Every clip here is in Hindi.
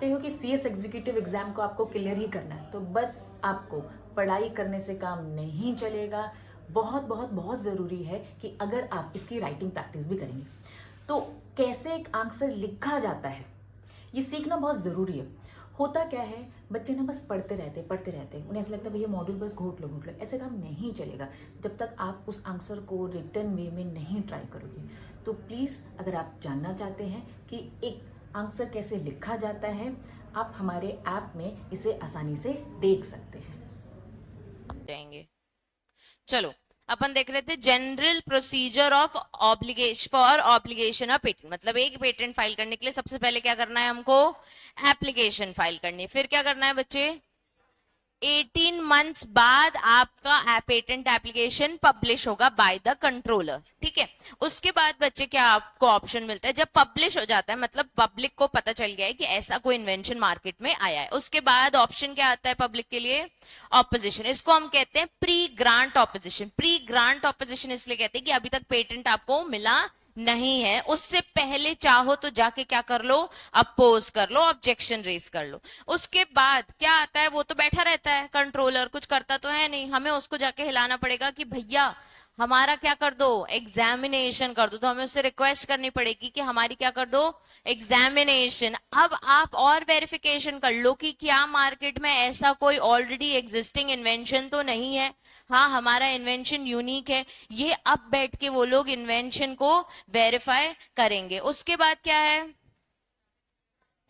चाहते हो कि सीएस एग्जीक्यूटिव एग्जाम को आपको क्लियर ही करना है, तो बस आपको पढ़ाई करने से काम नहीं चलेगा। बहुत बहुत बहुत ज़रूरी है कि अगर आप इसकी राइटिंग प्रैक्टिस भी करेंगे तो कैसे एक आंसर लिखा जाता है ये सीखना बहुत ज़रूरी है। होता क्या है, बच्चे ना बस पढ़ते रहते उन्हें ऐसा लगता है भैया मॉड्यूल बस घोट लो। ऐसे काम नहीं चलेगा जब तक आप उस आंसर को रिटर्न वे में नहीं ट्राई करोगे। तो प्लीज़ अगर आप जानना चाहते हैं कि एक आंसर कैसे लिखा जाता है, आप हमारे ऐप में इसे आसानी से देख सकते हैं। जाएंगे। चलो अपन देख रहे थे general procedure of obligation for obligation of patent, मतलब एक पेटेंट फाइल करने के लिए सबसे पहले क्या करना है हमको, एप्लीकेशन फाइल करनी है। फिर क्या करना है बच्चे, 18 मंथ्स बाद आपका पेटेंट एप्लीकेशन पब्लिश होगा बाय द कंट्रोलर। ठीक है, उसके बाद बच्चे क्या आपको ऑप्शन मिलता है, जब पब्लिश हो जाता है मतलब पब्लिक को पता चल गया है कि ऐसा कोई इन्वेंशन मार्केट में आया है, उसके बाद ऑप्शन क्या आता है पब्लिक के लिए, ऑपोजिशन। इसको हम कहते हैं pre grant opposition. Pre grant opposition इसलिए कहते हैं कि अभी तक पेटेंट आपको मिला नहीं है, उससे पहले चाहो तो जाके क्या कर लो, अपोज कर लो, ऑब्जेक्शन रेज कर लो। उसके बाद क्या आता है, वो तो बैठा रहता है कंट्रोलर, कुछ करता तो है नहीं, हमें उसको जाके हिलाना पड़ेगा कि भैया हमारा क्या कर दो, एग्जामिनेशन कर दो। तो हमें उससे रिक्वेस्ट करनी पड़ेगी कि हमारी क्या कर दो, एग्जामिनेशन। अब आप और वेरिफिकेशन कर लो कि क्या मार्केट में ऐसा कोई ऑलरेडी एग्जिस्टिंग इन्वेंशन तो नहीं है, हाँ हमारा इन्वेंशन यूनिक है। ये अब बैठ के वो लोग इन्वेंशन को वेरीफाई करेंगे। उसके बाद क्या है,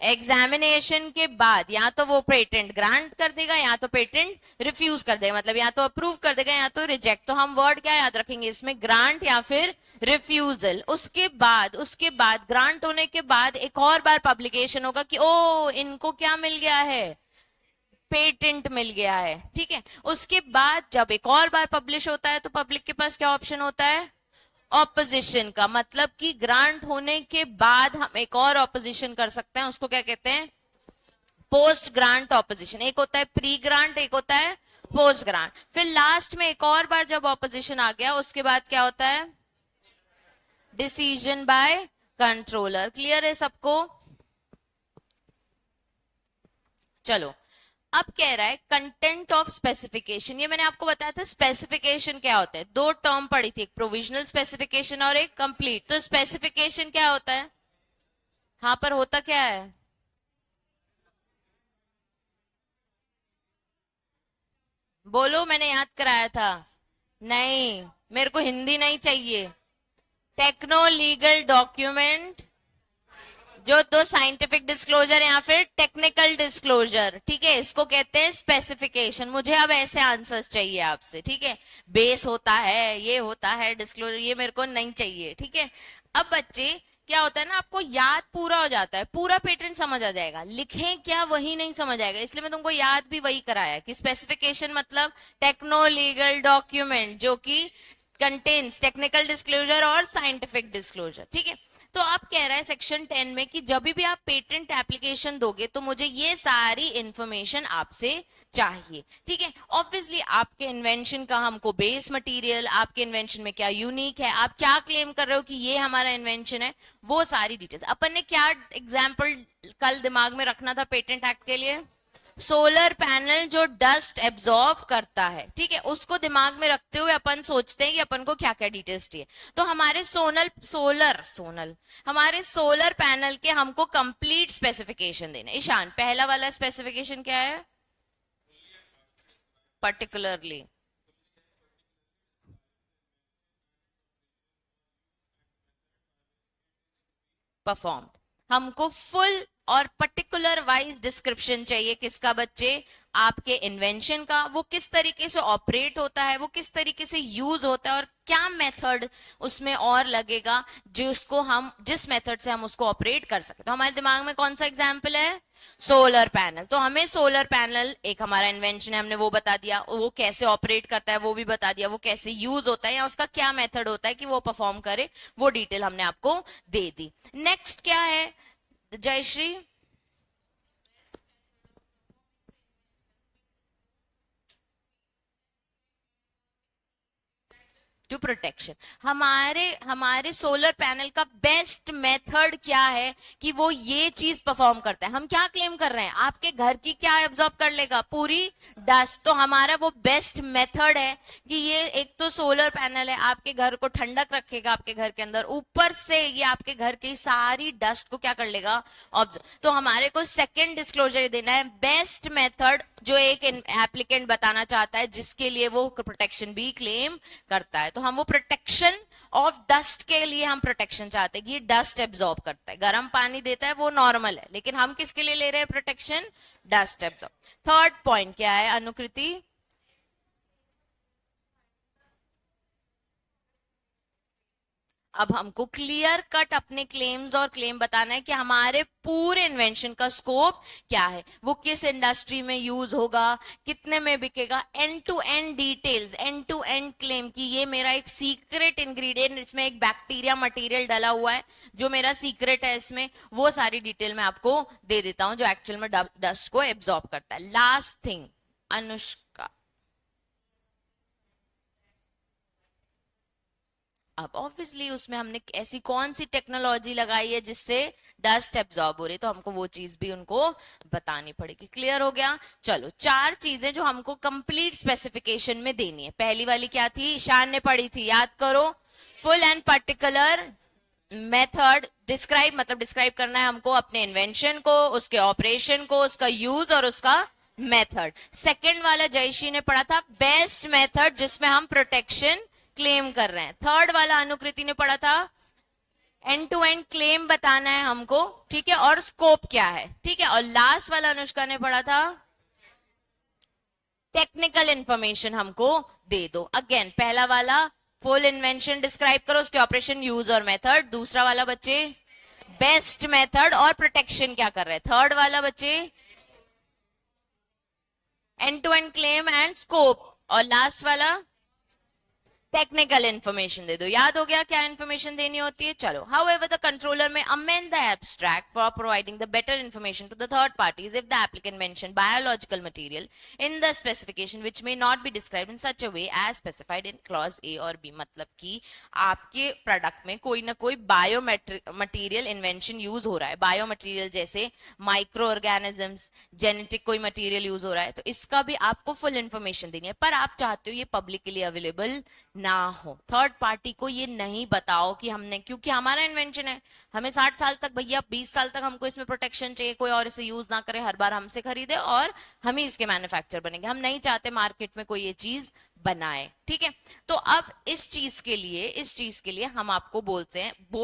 एग्जामिनेशन के बाद या तो वो पेटेंट ग्रांट कर देगा या तो पेटेंट रिफ्यूज कर देगा, मतलब या तो अप्रूव कर देगा या तो रिजेक्ट। तो हम वर्ड क्या याद रखेंगे इसमें, ग्रांट या फिर रिफ्यूजल। उसके बाद ग्रांट होने के बाद एक और बार पब्लिकेशन होगा कि ओ इनको क्या मिल गया है, पेटेंट मिल गया है। ठीक है, उसके बाद जब एक और बार पब्लिश होता है तो पब्लिक के पास क्या ऑप्शन होता है, ऑपोजिशन का। मतलब कि ग्रांट होने के बाद हम एक और ऑपोजिशन कर सकते हैं, उसको क्या कहते हैं, पोस्ट ग्रांट ऑपोजिशन। एक होता है प्री ग्रांट, एक होता है पोस्ट ग्रांट। फिर लास्ट में एक और बार जब ऑपोजिशन आ गया उसके बाद क्या होता है, डिसीजन बाय कंट्रोलर। क्लियर है सबको? चलो अब कह रहा है कंटेंट ऑफ स्पेसिफिकेशन। ये मैंने आपको बताया था स्पेसिफिकेशन क्या होता है, दो टर्म पढ़ी थी, एक प्रोविजनल स्पेसिफिकेशन और एक कंप्लीट। तो स्पेसिफिकेशन क्या होता है, हाँ पर होता क्या है, बोलो, मैंने याद कराया था। नहीं, मेरे को हिंदी नहीं चाहिए। टेक्नो लीगल डॉक्यूमेंट, जो दो साइंटिफिक डिस्क्लोजर या फिर टेक्निकल डिस्क्लोजर, ठीक है, इसको कहते हैं स्पेसिफिकेशन। मुझे अब ऐसे आंसर्स चाहिए आपसे, ठीक है। बेस होता है, ये होता है डिस्क्लोजर, ये मेरे को नहीं चाहिए, ठीक है। अब बच्चे क्या होता है ना, आपको याद पूरा हो जाता है, पूरा पेटेंट समझ आ जाएगा, लिखें क्या वही नहीं समझ आएगा। इसलिए मैं तुमको याद भी वही कराया कि स्पेसिफिकेशन मतलब टेक्नो लीगल डॉक्यूमेंट जो कि कंटेन्स टेक्निकल डिस्क्लोजर और साइंटिफिक डिस्क्लोजर, ठीक है। तो आप कह रहा है सेक्शन 10 में कि जब भी आप पेटेंट एप्लीकेशन दोगे तो मुझे ये सारी इंफॉर्मेशन आपसे चाहिए, ठीक है। ऑब्वियसली आपके इन्वेंशन का हमको बेस मटेरियल, आपके इन्वेंशन में क्या यूनिक है, आप क्या क्लेम कर रहे हो कि ये हमारा इन्वेंशन है, वो सारी डिटेल्स। अपन ने क्या एग्जाम्पल कल दिमाग में रखना था पेटेंट एक्ट के लिए, सोलर पैनल जो डस्ट एब्जॉर्व करता है, ठीक है, उसको दिमाग में रखते हुए अपन सोचते हैं कि अपन को क्या क्या डिटेल्स चाहिए। तो हमारे हमारे सोलर पैनल के हमको कंप्लीट स्पेसिफिकेशन देना। ईशान, पहला वाला स्पेसिफिकेशन क्या है, पर्टिकुलरली परफॉर्म, हमको फुल और पर्टिकुलर वाइज डिस्क्रिप्शन चाहिए किसका बच्चे, आपके इन्वेंशन का, वो किस तरीके से ऑपरेट होता है, वो किस तरीके से यूज होता है और क्या मेथड उसमें और लगेगा जिसको हम, जिस मेथड से हम उसको ऑपरेट कर सके। तो हमारे दिमाग में कौन सा एग्जाम्पल है, सोलर पैनल। तो हमें सोलर पैनल एक हमारा इन्वेंशन है, हमने वो बता दिया, वो कैसे ऑपरेट करता है वो भी बता दिया, वो कैसे यूज होता है या उसका क्या मेथड होता है कि वो परफॉर्म करे, वो डिटेल हमने आपको दे दी। नेक्स्ट क्या है जयश्री, टू प्रोटेक्शन। हमारे सोलर पैनल का बेस्ट मेथड क्या है कि वो ये चीज परफॉर्म करता है। हम क्या क्लेम कर रहे हैं, आपके घर की क्या एब्जॉर्ब कर लेगा, पूरी डस्ट। तो हमारा वो बेस्ट मेथड है कि ये एक तो सोलर पैनल है, आपके घर को ठंडक रखेगा आपके घर के अंदर, ऊपर से ये आपके घर की सारी डस्ट को क्या कर लेगा, ऑब्जर्व। तो हमारे को सेकेंड डिस्क्लोजर देना है, बेस्ट मेथड जो एक एप्लीकेंट बताना चाहता है जिसके लिए वो प्रोटेक्शन भी क्लेम करता है। तो हम वो प्रोटेक्शन ऑफ डस्ट के लिए हम प्रोटेक्शन चाहते हैं कि ये डस्ट एब्जॉर्ब करता है, गर्म पानी देता है वो नॉर्मल है, लेकिन हम किसके लिए ले रहे हैं protection, dust absorb. Third point क्या है अनुकृति, अब हमको क्लियर कट अपने क्लेम्स और क्लेम बताना है कि हमारे पूरे इन्वेंशन का स्कोप क्या है, वो किस इंडस्ट्री में यूज होगा, कितने में बिकेगा, end to end details, end to end claim कि ये मेरा एक सीक्रेट इंग्रेडिएंट, इसमें एक बैक्टीरिया मटेरियल डला हुआ है जो मेरा सीक्रेट है, इसमें वो सारी डिटेल मैं आपको दे देता हूं जो एक्चुअल में डस्ट को एब्जॉर्ब करता है। लास्ट थिंग अनुष्का, अब ऑब्वियसली उसमें हमने ऐसी कौन सी टेक्नोलॉजी लगाई है जिससे डस्ट एब्जॉर्ब हो रही है, तो हमको वो चीज भी उनको बतानी पड़ेगी। क्लियर हो गया। चलो, 4 चीजें जो हमको कंप्लीट स्पेसिफिकेशन में देनी है। पहली वाली क्या थी, ईशान ने पढ़ी थी, याद करो, full and particular method describe, मतलब डिस्क्राइब करना है हमको अपने इन्वेंशन को, उसके ऑपरेशन को, उसका यूज और उसका मेथड। सेकेंड वाला जयश्री ने पढ़ा था बेस्ट मेथड जिसमें हम प्रोटेक्शन क्लेम कर रहे हैं। थर्ड वाला अनुकृति ने पढ़ा था एंड टू एंड क्लेम बताना है हमको, ठीक है, और स्कोप क्या है, ठीक है। और लास्ट वाला अनुष्का ने पढ़ा था टेक्निकल इंफॉर्मेशन हमको दे दो। अगेन पहला वाला फुल इन्वेंशन डिस्क्राइब करो, उसके ऑपरेशन, यूज और मेथड। दूसरा वाला बच्चे बेस्ट मेथड और प्रोटेक्शन क्या कर रहे हैं। थर्ड वाला बच्चे end to end claim and scope. और लास्ट वाला टेक्निकल इंफॉर्मेशन दे दो। याद हो गया क्या इंफॉर्मेशन देनी होती है। चलो, however the controller may amend the abstract for providing the better information to the third parties if the applicant mentioned biological material in the specification which may not be described in such a way as specified in clause A or B। मतलब कि आपके प्रोडक्ट में कोई ना कोई बायो मटीरियल इन्वेंशन यूज हो रहा है, बायो मटीरियल जैसे माइक्रो ऑर्गेनिजम्स, जेनेटिक कोई मटीरियल यूज हो रहा है, तो इसका भी आपको फुल इंफॉर्मेशन देनी है, पर आप चाहते हो ये पब्लिकली अवेलेबल ना हो, थर्ड पार्टी को ये नहीं बताओ कि हमने, क्योंकि हमारा इन्वेंशन है, हमें 60 साल तक, भैया 20 साल तक हमको इसमें प्रोटेक्शन चाहिए, कोई और इसे यूज ना करे, हर बार हमसे खरीदे और हम ही इसके मैन्युफैक्चर बनेंगे। हम नहीं चाहते मार्केट में कोई ये चीज बनाए, ठीक है। तो अब इस चीज के लिए हम आपको बोल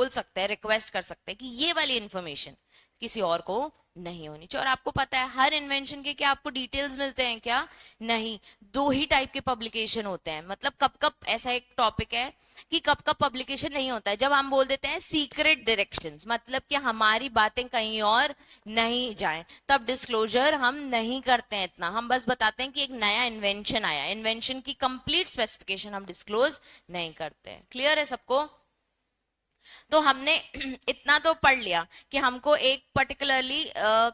सकते हैं, रिक्वेस्ट कर सकते हैं कि ये वाली इंफॉर्मेशन किसी और को नहीं होनी चाहिए। और आपको पता है हर इन्वेंशन के क्या आपको डिटेल्स मिलते हैं क्या, नहीं। 2 ही टाइप के पब्लिकेशन होते हैं, मतलब कब कब ऐसा एक टॉपिक है कि कब कब पब्लिकेशन नहीं होता है, जब हम बोल देते हैं सीक्रेट डायरेक्शंस, मतलब कि हमारी बातें कहीं और नहीं जाएं, तब डिस्क्लोजर हम नहीं करते हैं इतना, हम बस बताते हैं कि एक नया इन्वेंशन आया, इन्वेंशन की कंप्लीट स्पेसिफिकेशन हम डिस्क्लोज नहीं करते हैं। क्लियर है सबको। तो हमने इतना तो पढ़ लिया कि हमको एक पर्टिकुलरली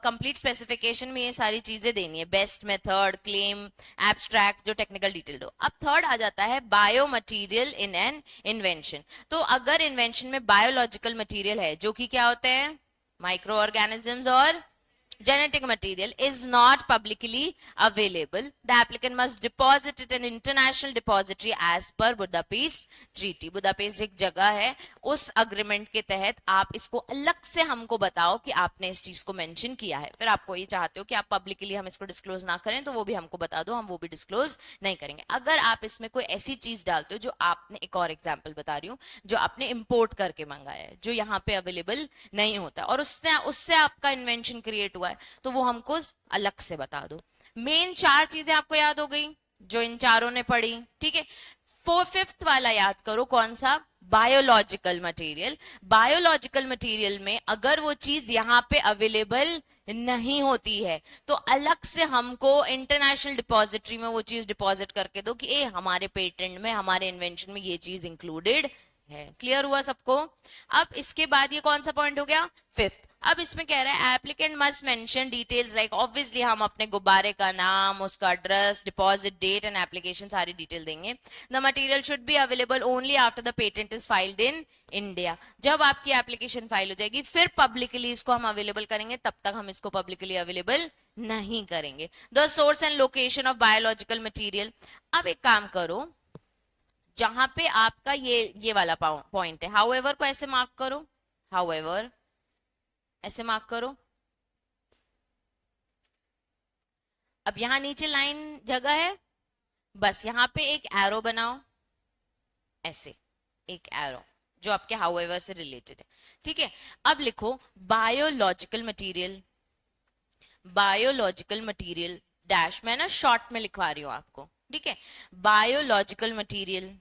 कंप्लीट स्पेसिफिकेशन में ये सारी चीजें देनी है, बेस्ट मेथड, क्लेम, एब्स्ट्रैक्ट, जो टेक्निकल डिटेल दो। अब थर्ड आ जाता है bio material in an invention. तो अगर इन्वेंशन में बायोलॉजिकल मटीरियल है, जो कि क्या होते हैं, माइक्रो ऑर्गेनिजम्स और genetic material is not publicly available, the applicant must deposit it in international depository as per Budapest Treaty। Budapest एक जगह है, उस अग्रीमेंट के तहत आप इसको अलग से हमको बताओ कि आपने इस चीज को मेंशन किया है। फिर आपको ये चाहते हो कि आप पब्लिकली हम इसको डिस्क्लोज ना करें, तो वो भी हमको बता दो, हम वो भी डिस्क्लोज नहीं करेंगे। अगर आप इसमें कोई ऐसी चीज डालते हो जो आपने, एक और एग्जाम्पल बता रही हूँ, जो आपने इंपोर्ट करके मंगाया है, जो यहाँ पे अवेलेबल नहीं होता, और उससे आपका इन्वेंशन क्रिएट हुआ है, तो वो हमको अलग से बता दो। मेन 4 चीजें आपको याद हो गई जो इन चारों ने पढ़ी, ठीक है। 5th वाला याद करो, कौन सा, बायोलॉजिकल मटेरियल। बायोलॉजिकल मटेरियल में अगर वो चीज यहाँ पे अवेलेबल नहीं होती है, तो अलग से हमको इंटरनेशनल डिपॉजिटरी में वो चीज डिपॉजिट करके दो कि हमारे पेटेंट में, हमारे इन्वेंशन में ये चीज इंक्लूडेड है। क्लियर हुआ सबको। अब इसके बाद ये कौन सा पॉइंट हो गया, 5th, अब इसमें कह रहा है applicant must mention details like obviously हम अपने गुब्बारे का नाम, उसका address, deposit date and application सारी डिटेल देंगे. The material should be available only after the patent is filed in India. जब आपकी एप्लीकेशन फाइल हो जाएगी फिर पब्लिकली इसको हम अवेलेबल करेंगे, तब तक हम इसको पब्लिकली अवेलेबल नहीं करेंगे. The source and location of biological material. अब एक काम करो, जहां पे आपका ये वाला पॉइंट है, हाउएवर को ऐसे मार्क करो, हाउएवर ऐसे मार्क करो. अब यहां नीचे लाइन जगह है, बस यहां पे एक एरो बनाओ, ऐसे एक एरो जो आपके हाउएवर से रिलेटेड है. ठीक है, अब लिखो biological material, biological material dash, मैं ना शॉर्ट में लिखवा रही हूं आपको. ठीक है, बायोलॉजिकल मटेरियल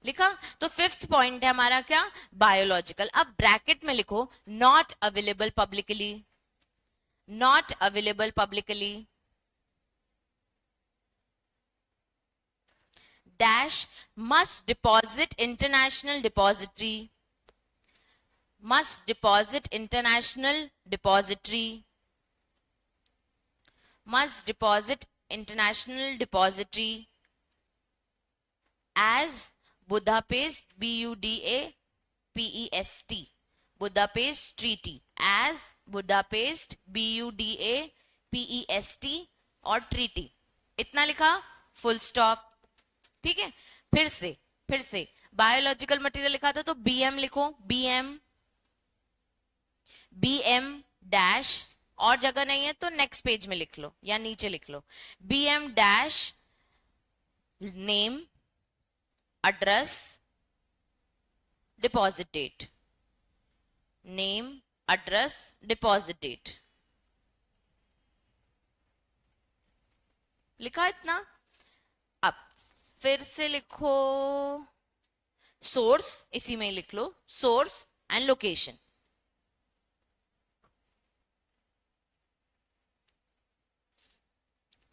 लिखा. तो फिफ्थ पॉइंट है हमारा क्या, बायोलॉजिकल. अब ब्रैकेट में लिखो not available publicly, not available publicly dash must deposit international depository, must deposit international depository, must deposit international depository as Budapest, BUDAPEST, Budapest Treaty, as Budapest BUDAPEST और ट्रीटी. इतना लिखा, फुल स्टॉप. ठीक है, फिर से बायोलॉजिकल मटेरियल लिखा था तो बीएम लिखो, बीएम डैश, और जगह नहीं है तो नेक्स्ट पेज में लिख लो या नीचे लिख लो, BM dash name, address, deposit date, name, address, deposit date. लिखा इतना. अब फिर से लिखो सोर्स, इसी में लिख लो source and location.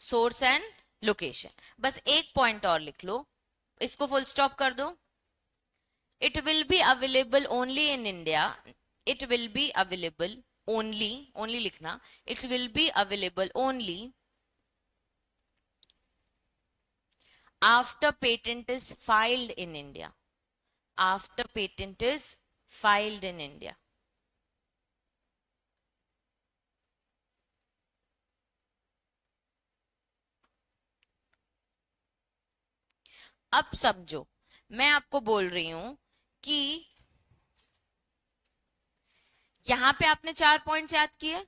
Source and location, बस एक पॉइंट और लिख लो, इसको फुल स्टॉप कर दो. It will be available only in India, it will be available only, only लिखना, it will be available only after patent is filed in India, after patent is filed in India. अब समझो, मैं आपको बोल रही हूं कि यहां पे आपने 4 पॉइंट्स याद किए,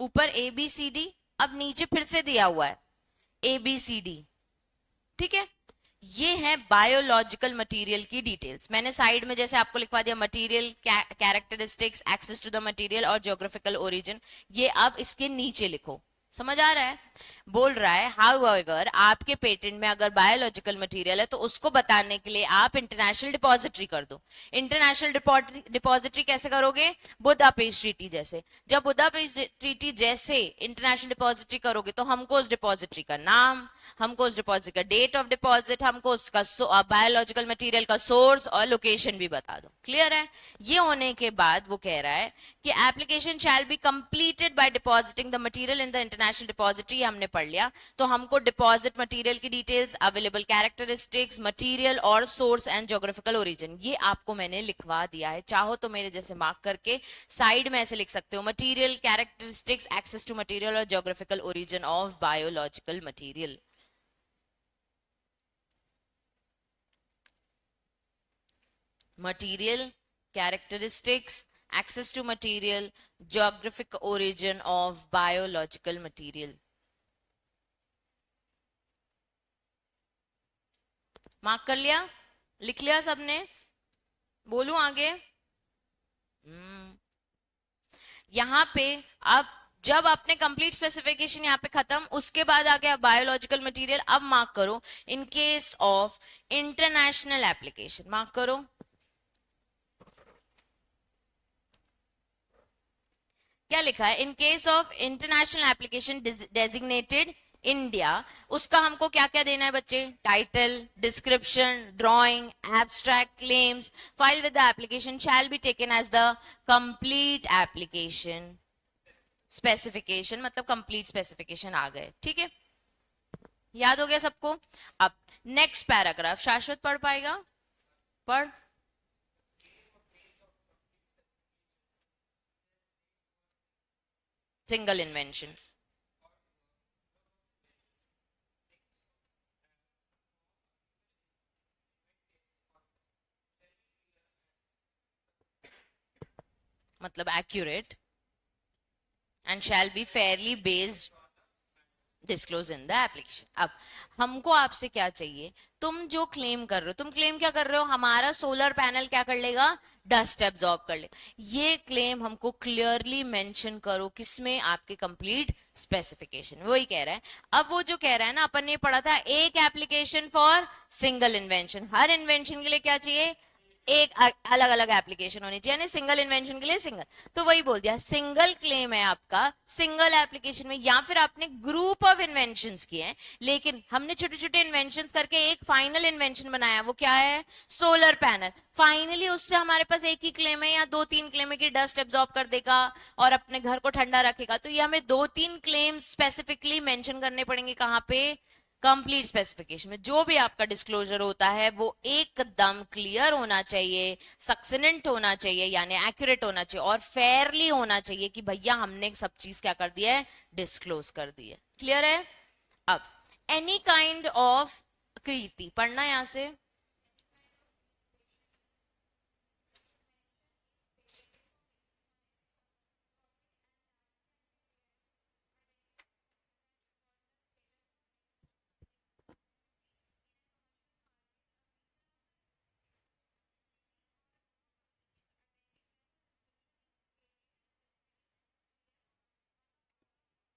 ऊपर ए बी सी डी, अब नीचे फिर से दिया हुआ है ए बी सी डी. ठीक है, ये है बायोलॉजिकल मटेरियल की डिटेल्स. मैंने साइड में जैसे आपको लिखवा दिया material, characteristics, access to the material और ज्योग्राफिकल ओरिजिन, ये अब इसके नीचे लिखो. समझ आ रहा है? बोल रहा है हाउएवर आपके पेटेंट में अगर बायोलॉजिकल मटेरियल है तो उसको बताने के लिए आप इंटरनेशनल डिपॉजिटरी कर दो. इंटरनेशनल डिपॉजिटरी कैसे करोगे? बुदापेस्ट ट्रीटी जैसे. जब बुदापेस्ट ट्रीटी जैसे इंटरनेशनल डिपॉजिटरी करोगे तो हमको उस डिपॉजिटरी का नाम, हमको उस डिपॉजिट का डेट ऑफ डिपॉजिट, हमको उसका बायोलॉजिकल मटेरियल का सोर्स और लोकेशन भी बता दो. क्लियर है? ये होने के बाद वो कह रहा है कि application shall be completed by depositing the material in the international depository. हमने पढ़ लिया, तो हमको डिपॉजिट मटेरियल की डिटेल्स, अवेलेबल कैरेक्टरिस्टिक्स, मटेरियल और सोर्स एंड ज्योग्राफिकल ओरिजिन, ये आपको मैंने लिखवा दिया है. चाहो तो मेरे जैसे मार्क करके साइड में ऐसे लिख सकते हो, material, characteristics, access to material और geographical origin of biological material. Material, characteristics, access to material, geographic origin of biological material. Mark कर लिया? लिख लिया सबने? बोलूं आगे? यहां पे अब जब आपने कंप्लीट स्पेसिफिकेशन यहाँ पे खत्म, उसके बाद आ गया बायोलॉजिकल मटेरियल. अब मार्क करो in case of international application, mark करो. क्या लिखा है? In case of international application designated India, उसका हमको क्या क्या देना है बच्चे? Title, description, drawing, abstract, claims, file with the application shall be taken as the complete application. Specification मतलब कंप्लीट स्पेसिफिकेशन आ गए, ठीक है, याद हो गया सबको? अब नेक्स्ट पैराग्राफ शाश्वत पढ़ पाएगा? पढ़। Single invention. मतलब accurate and shall be fairly based disclose in the application. अब हमको आपसे क्या चाहिए? तुम जो क्लेम कर रहे हो, तुम क्लेम क्या कर रहे हो? हमारा सोलर पैनल क्या कर लेगा? डस्ट एब्जॉर्ब कर ले। ये क्लेम हमको क्लियरली मेंशन करो किसमें? आपके कंप्लीट स्पेसिफिकेशन। वही कह रहा है। अब वो जो कह रहा है ना, अपन ने पढ़ा था एक application for single invention. Her invention के लिए क्या चाहिए? एक अलग अलग एप्लीकेशन होनी चाहिए, यानी सिंगल इन्वेंशन के लिए सिंगल। तो वही बोल दिया, सिंगल क्लेम है आपका सिंगल एप्लीकेशन में, या फिर आपने ग्रुप ऑफ इन्वेंशंस किए हैं, लेकिन हमने छोटे छोटे इन्वेंशंस करके एक फाइनल इन्वेंशन बनाया। वो क्या है? Solar panel. फाइनली उससे हमारे पास एक ही क्लेम है या दो तीन क्लेम है कि डस्ट एब्जॉर्ब कर देगा और अपने घर को ठंडा रखेगा। तो ये हमें दो तीन क्लेम स्पेसिफिकली मेंशन करने पड़ेंगे। कहां पे? कंप्लीट स्पेसिफिकेशन में। जो भी आपका डिस्क्लोजर होता है वो एकदम क्लियर होना चाहिए, सक्सेंट होना चाहिए, यानी एक्यूरेट होना चाहिए, और फेयरली होना चाहिए कि भैया हमने सब चीज क्या कर दिया है? डिस्क्लोज कर दी है। क्लियर है? अब एनी काइंड ऑफ कृति पढ़ना यहां से।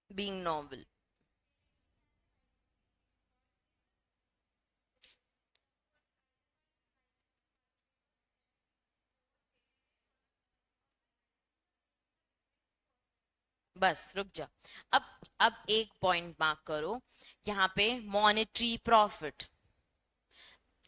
Being noble. बस रुक जा। अब एक पॉइंट मार्क करो यहाँ पे, मॉनेटरी प्रॉफिट।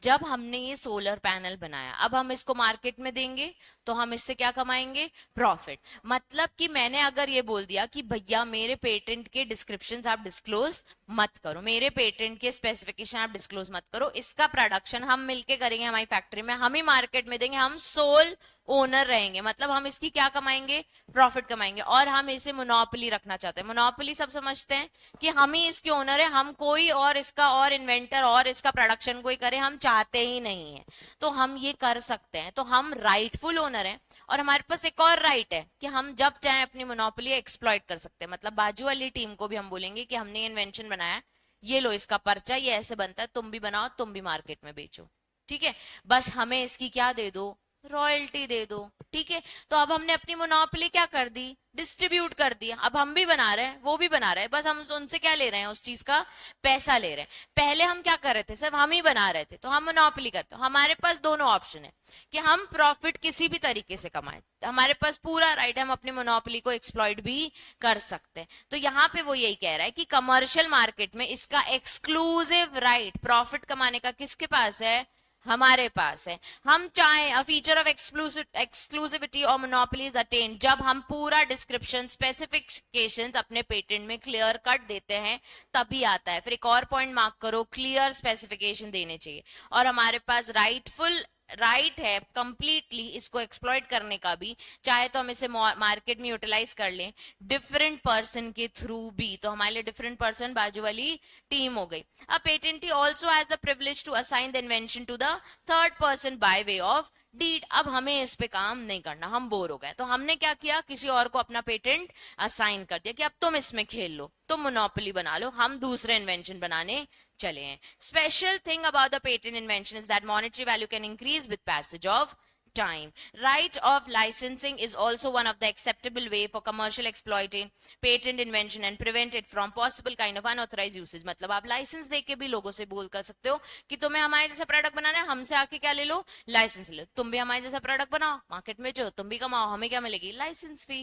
जब हमने ये सोलर पैनल बनाया, अब हम इसको मार्केट में देंगे तो हम इससे क्या कमाएंगे? प्रॉफिट। मतलब कि मैंने अगर ये बोल दिया कि भैया मेरे पेटेंट के डिस्क्रिप्शंस आप डिस्क्लोज मत करो, मेरे पेटेंट के स्पेसिफिकेशन आप डिस्क्लोज मत करो, इसका प्रोडक्शन हम मिलके करेंगे हमारी फैक्ट्री में, हम ही मार्केट में देंगे, हम सोल ओनर रहेंगे, मतलब हम इसकी क्या कमाएंगे? प्रॉफिट कमाएंगे। और हम इसे मोनोपोली रखना चाहते हैं। मोनोपोली सब समझते हैं कि हम ही इसके ओनर है, हम कोई और इसका और इन्वेंटर और इसका प्रोडक्शन कोई करे हम चाहते ही नहीं है। तो हम ये कर सकते हैं, तो हम राइटफुल ओनर हैं। और हमारे पास एक और राइट है कि हम जब चाहे अपनी मोनोपोली एक्सप्लॉइट कर सकते हैं। मतलब बाजू वाली टीम को भी हम बोलेंगे कि हमने इन्वेंशन बनाया, ये लो इसका पर्चा, ये ऐसे बनता है, तुम भी बनाओ, तुम भी मार्केट में बेचो। ठीक है, बस हमें इसकी क्या दे दो? रॉयल्टी दे दो। ठीक है, तो अब हमने अपनी मोनोपोली क्या कर दी? डिस्ट्रीब्यूट कर दिया। अब हम भी बना रहे हैं, वो भी बना रहे हैं, बस हम उनसे क्या ले रहे हैं? उस चीज का पैसा ले रहे हैं। पहले हम क्या कर रहे थे? सिर्फ हम ही बना रहे थे, तो हम मोनोपोली करते हैं। हमारे पास दोनों ऑप्शन है कि हम प्रॉफिट किसी भी तरीके से कमाएं, हमारे पास पूरा राइट है, हम अपनी मोनोपोली को एक्सप्लॉइट भी कर सकते हैं। तो यहाँ पे वो यही कह रहा है कि कमर्शियल मार्केट में इसका एक्सक्लूसिव राइट प्रॉफिट कमाने का किसके पास है? हमारे पास है। हम चाहे अ फीचर ऑफ एक्सक्लूसिविटी और मोनोपोलीज अटेन, जब हम पूरा डिस्क्रिप्शन स्पेसिफिकेशंस अपने पेटेंट में क्लियर कट देते हैं तभी आता है। फिर एक और पॉइंट मार्क करो, क्लियर स्पेसिफिकेशन देने चाहिए। और हमारे पास राइटफुल राइट है कंप्लीटली इसको एक्सप्लॉइट करने का भी, चाहे तो हम इसे मार्केट में यूटिलाइज कर लें डिफरेंट पर्सन के थ्रू भी। तो हमारे लिए डिफरेंट पर्सन बाजू वाली टीम हो गई। अब patentee also has the privilege to assign the invention to the third person by way of deed. अब हमें इस पे काम नहीं करना, हम बोर हो गए, तो हमने क्या किया? किसी और को अपना पेटेंट असाइन कर दिया कि अब तुम इसमें खेल लो, तुम मोनोपोली बना लो, हम दूसरे इन्वेंशन बनाने चले हैं। Special thing about the patent invention is that monetary value can increase with passage of time. Right of licensing is also one of the acceptable way for commercial exploiting patent invention and prevent it from possible kind of unauthorized usage. मतलब आप लाइसेंस देके भी लोगों से बोल कर सकते हो कि तुम्हें हमारे जैसा प्रोडक्ट बनाना है, हमसे आके क्या ले लो? लाइसेंस ले लो। तुम भी हमारे जैसा प्रोडक्ट बनाओ, मार्केट में जो तुम भी कमाओ, हमें क्या मिलेगी? लाइसेंस फी।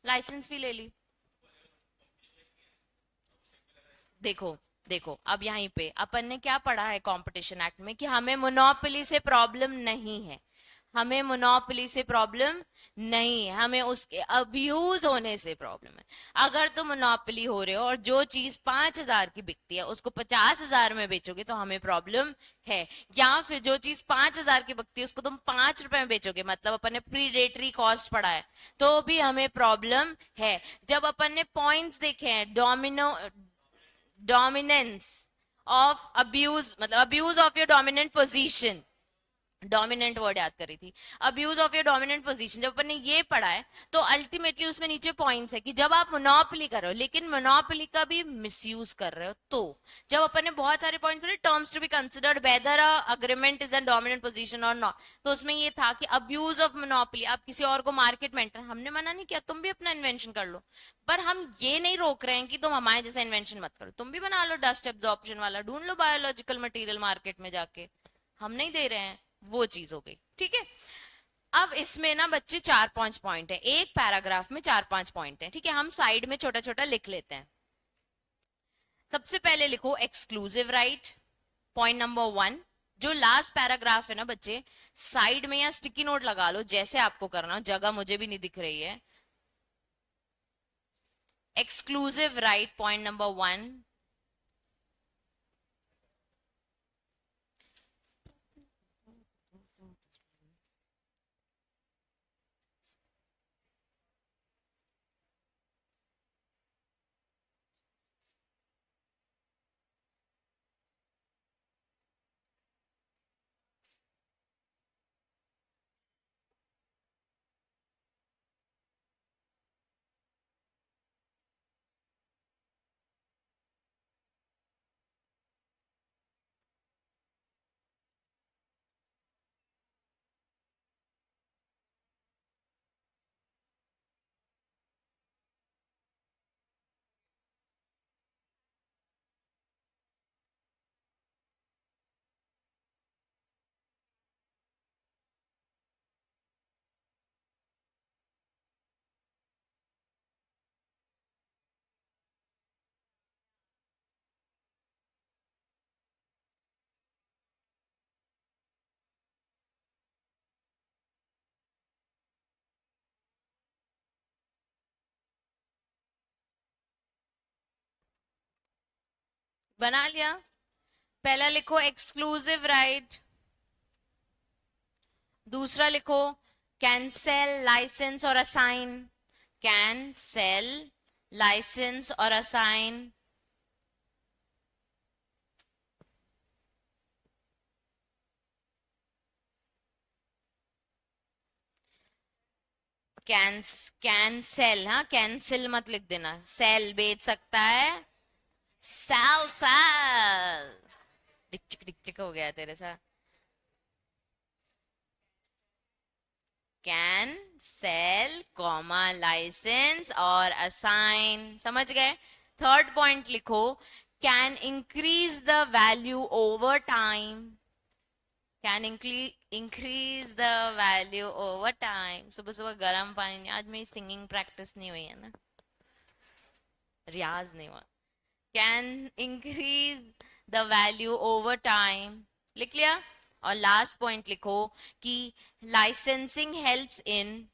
लाइसेंस फी ले ली। देखो देखो, अब यहीं पे अपन ने क्या पढ़ा है कंपटीशन एक्ट में कि हमें मोनोपोली से प्रॉब्लम नहीं है, हमें मोनोपोली से प्रॉब्लम नहीं है, हमें उसके अब्यूज होने से प्रॉब्लम है। अगर तुम मोनोपोली हो रहे हो और जो चीज 5,000 की बिकती है उसको 50,000 में बेचोगे तो हमें प्रॉब्लम है। या फिर जो चीज 5,000 की बिकती है उसको तुम 5 रुपए में बेचोगे, मतलब अपन ने प्रीडेटरी कॉस्ट पढ़ा है, तो भी हमें प्रॉब्लम है। जब अपन ने पॉइंट्स देखे हैं, डोमिनेंस ऑफ अब्यूज, मतलब abuse of your dominant position, dominant word याद करी थी, abuse of your dominant position, जब अपन ने ये पढ़ा है तो अल्टीमेटली उसमें नीचे पॉइंट्स है कि जब आप मोनोपोली कर रहे हो लेकिन मोनोपोली का भी मिसयूज कर रहे हो, तो जब अपन ने बहुत सारे पॉइंट्स पढ़े, terms to be considered whether a agreement is an dominant position और नॉट, तो उसमें ये था कि अब्यूज ऑफ मोनोपोली, आप किसी और को मार्केट में एंटर, हमने मना नहीं किया तुम भी अपना इन्वेंशन कर लो, पर हम ये नहीं रोक रहे हैं कि तुम हमारे जैसा इन्वेंशन मत करो, तुम भी बना लो डस्ट एब्जॉर्प्शन वाला, ढूंढ लो बायोलॉजिकल मटेरियल मार्केट में जाके, हम नहीं दे रहे हैं, वो चीज हो गई। ठीक है, अब इसमें ना बच्चे 4-5 पॉइंट है, एक पैराग्राफ में 4-5 पॉइंट है, ठीक है, हम साइड में छोटा छोटा लिख लेते हैं। सबसे पहले लिखो एक्सक्लूसिव राइट, पॉइंट नंबर 1। जो लास्ट पैराग्राफ है ना बच्चे, साइड में या स्टिकी नोट लगा लो, जैसे आपको करना, जगह मुझे भी नहीं दिख रही है। Exclusive right, point number 1। बना लिया? पहला लिखो एक्सक्लूसिव राइट, दूसरा लिखो कैन सेल, लाइसेंस और असाइन, कैन सेल, लाइसेंस और असाइन। कैन, कैन सेल, हाँ कैंसिल मत लिख देना, सेल बेच सकता है, सेल सेल, डिक चिक हो गया तेरे साथ। कैन सेल कॉमा लाइसेंस और असाइन, समझ गए? थर्ड पॉइंट लिखो can increase the value over time, can increase the value over time. सुबह सुबह गर्म पानी नहीं, आज मेरी सिंगिंग प्रैक्टिस नहीं हुई है ना, रियाज नहीं हुआ। Can increase the value over time, लिख लिया? और लास्ट पॉइंट लिखो कि licensing helps in,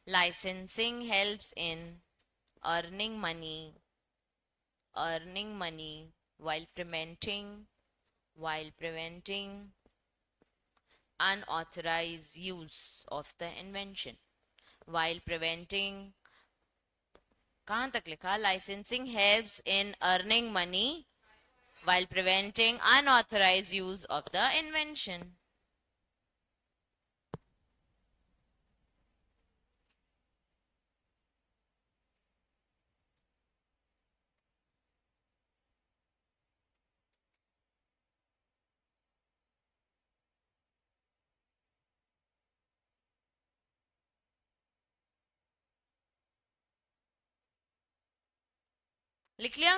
licensing helps in earning money, earning money while preventing unauthorized use of the invention, while preventing, कहाँ तक लिखा? licensing helps in earning money while preventing unauthorized use of the invention. लिख लिया?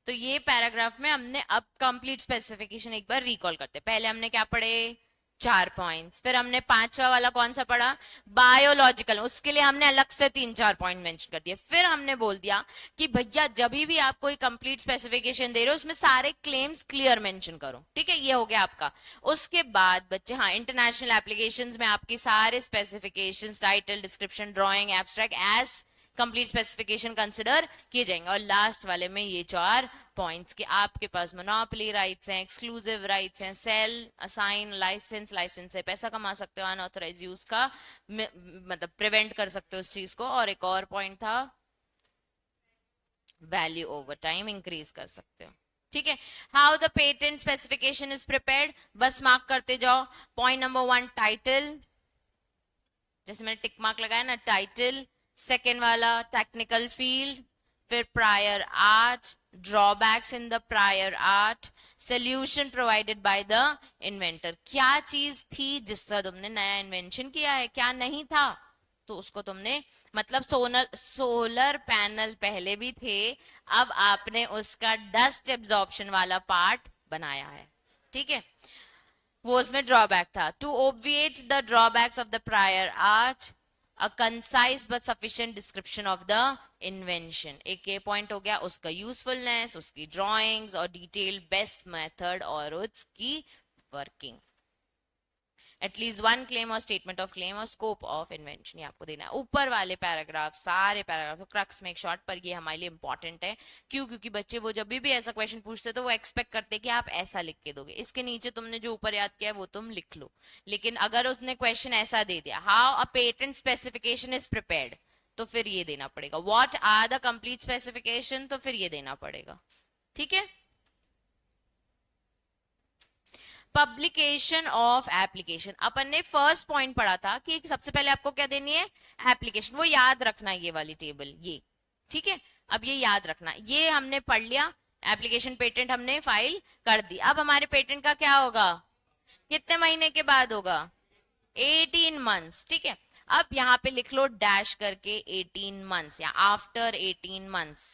तो ये पैराग्राफ में हमने अब कंप्लीट स्पेसिफिकेशन एक बार रिकॉल करते हैं। पहले हमने क्या पढ़े? 4 पॉइंट्स। फिर हमने पांचवा वाला कौन सा पढ़ा, बायोलॉजिकल, उसके लिए हमने अलग से 3-4 पॉइंट मेंशन कर दिए। फिर हमने बोल दिया कि भैया जब भी आप कोई कंप्लीट स्पेसिफिकेशन दे रहे हो उसमें सारे क्लेम्स क्लियर मेंशन करो, ठीक है, ये हो गया आपका। उसके बाद बच्चे, हाँ, इंटरनेशनल एप्लीकेशंस में आपकी सारे specifications, title, description, drawing, abstract as complete specification consider किए जाएंगे। और लास्ट वाले में ये 4 पॉइंट्स कि आपके पास मोनोपोली राइट्स हैं, एक्सक्लूसिव राइट्स हैं, सेल, असाइन, लाइसेंस, लाइसेंस से पैसा कमा सकते हो, अनऑथराइज यूज का मतलब प्रिवेंट कर सकते हो उस चीज को। और एक और पॉइंट था, वैल्यू ओवर टाइम इंक्रीज कर सकते हो, ठीक है। How the patent specification is prepared, बस मार्क करते जाओ। पॉइंट नंबर 1 टाइटल, जैसे मैंने टिक मार्क लगाया ना, टाइटल। सेकेंड वाला टेक्निकल फील्ड, फिर prior art, drawbacks in the prior art, solution provided by the inventor. क्या चीज थी जिससे तुमने नया इन्वेंशन किया है, क्या नहीं था, तो उसको तुमने, मतलब सोलर पैनल पहले भी थे, अब आपने उसका डस्ट एब्जॉर्प्शन वाला पार्ट बनाया है, ठीक है, वो उसमें ड्रॉबैक था। To obviate the drawbacks of the prior art, a concise but sufficient description of the invention. एक ये पॉइंट हो गया, उसका यूजफुलनेस, उसकी ड्राइंग्स और डिटेल बेस्ट मेथड और उसकी वर्किंग। एटलीस्ट वन क्लेम और स्टेटमेंट ऑफ क्लेम और स्कोप ऑफ इन्वेंशन, ये आपको देना है। ऊपर वाले पैराग्राफ, सारे पैराग्राफ क्रक्स में एक शॉर्ट, पर ये हमारे लिए इंपॉर्टेंट है। क्यों? क्योंकि बच्चे वो जब भी ऐसा क्वेश्चन पूछते तो वो एक्सपेक्ट करते कि आप ऐसा लिख के दोगे। इसके नीचे तुमने जो ऊपर याद किया है वो तुम लिख लो, लेकिन अगर उसने क्वेश्चन ऐसा दे दिया, how a patent specification is prepared, तो फिर ये देना पड़ेगा। What are the complete specification, तो फिर ये देना पड़ेगा, ठीक है। पब्लिकेशन ऑफ एप्लीकेशन, अपन ने फर्स्ट पॉइंट पढ़ा था कि सबसे पहले आपको क्या देनी है, एप्लीकेशन, वो याद रखना, ये वाली टेबल, ये, ठीक है। अब ये याद रखना, ये हमने पढ़ लिया, एप्लीकेशन पेटेंट हमने फाइल कर दी। अब हमारे पेटेंट का क्या होगा, कितने महीने के बाद होगा, 18 मंथ्स, ठीक है। अब यहाँ पे लिख लो डैश करके 18 मंथ्स या आफ्टर 18 मंथ्स।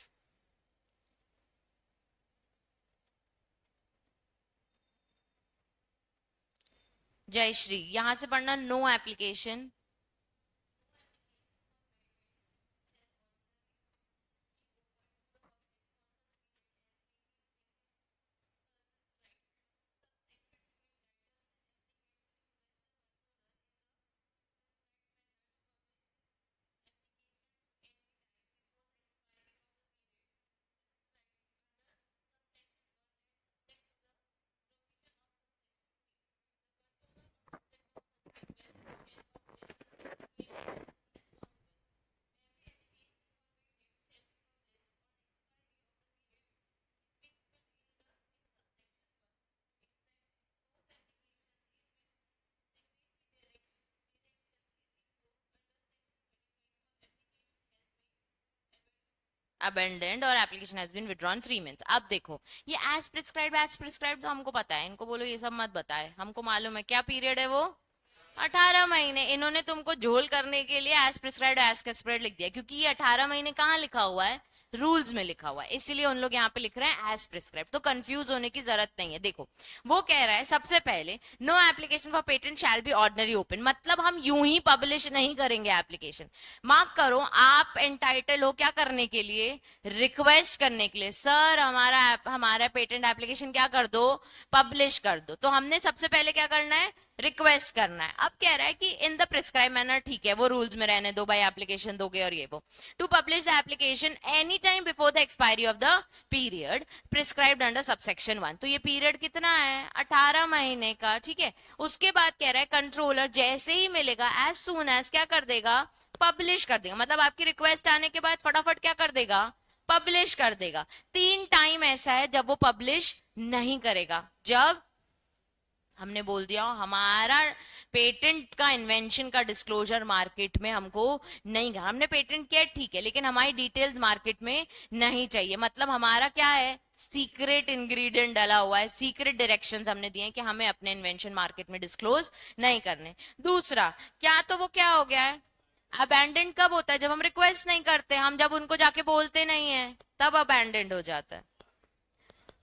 जय श्री, यहां से पढ़ना नो एप्लीकेशन, अबेंडेंड और application has been withdrawn 3 months. अब देखो, ये एज प्रिस्क्राइब तो हमको पता है, इनको बोलो ये सब मत बताए, हमको मालूम है क्या पीरियड है वो, 18 महीने। इन्होंने तुमको झोल करने के लिए एज प्रिस्क्राइब्ड एज प्रिस्क्राइब्ड लिख दिया, क्योंकि ये 18 महीने कहाँ लिखा हुआ है, रूल्स में लिखा हुआ है, इसीलिए उन लोग यहाँ पे लिख रहे हैं एज प्रिस्क्राइब, तो कंफ्यूज होने की जरूरत नहीं है। देखो, वो कह रहा है सबसे पहले, no application for patent shall be ordinary open, मतलब हम यूं ही पब्लिश नहीं करेंगे एप्लीकेशन। मार्क करो, आप एंटाइटल हो क्या करने के लिए, रिक्वेस्ट करने के लिए, सर हमारा पेटेंट एप्लीकेशन क्या कर दो, पब्लिश कर दो। तो हमने सबसे पहले क्या करना है, रिक्वेस्ट करना है। अब कह रहा है कि इन द प्रिस्क्राइब मैनर, ठीक है, वो रूल्स में रहने दो भाई, एप्लीकेशन दोगे और ये वो, to publish the application any time before the expiry of the period prescribed under subsection 1। तो ये पीरियड कितना है, 18 महीने का, ठीक है। उसके बाद कह रहा है कंट्रोलर जैसे ही मिलेगा, एज सून एज क्या कर देगा, पब्लिश कर देगा, मतलब आपकी रिक्वेस्ट आने के बाद फटाफट क्या कर देगा, पब्लिश कर देगा। 3 टाइम ऐसा है जब वो पब्लिश नहीं करेगा, जब हमने बोल दिया हमारा पेटेंट का, इन्वेंशन का डिस्क्लोजर मार्केट में हमको नहीं, हमने पेटेंट किया ठीक है, लेकिन हमारी डिटेल्स मार्केट में नहीं चाहिए, मतलब हमारा क्या है, सीक्रेट इंग्रेडिएंट डाला हुआ है, सीक्रेट डायरेक्शंस हमने दिए हैं कि हमें अपने इन्वेंशन मार्केट में डिस्क्लोज नहीं करने। दूसरा क्या, तो वो क्या हो गया है, अबैंडेंड कब होता है, जब हम रिक्वेस्ट नहीं करते, हम जब उनको जाके बोलते नहीं है तब अबैंडेंड हो जाता है।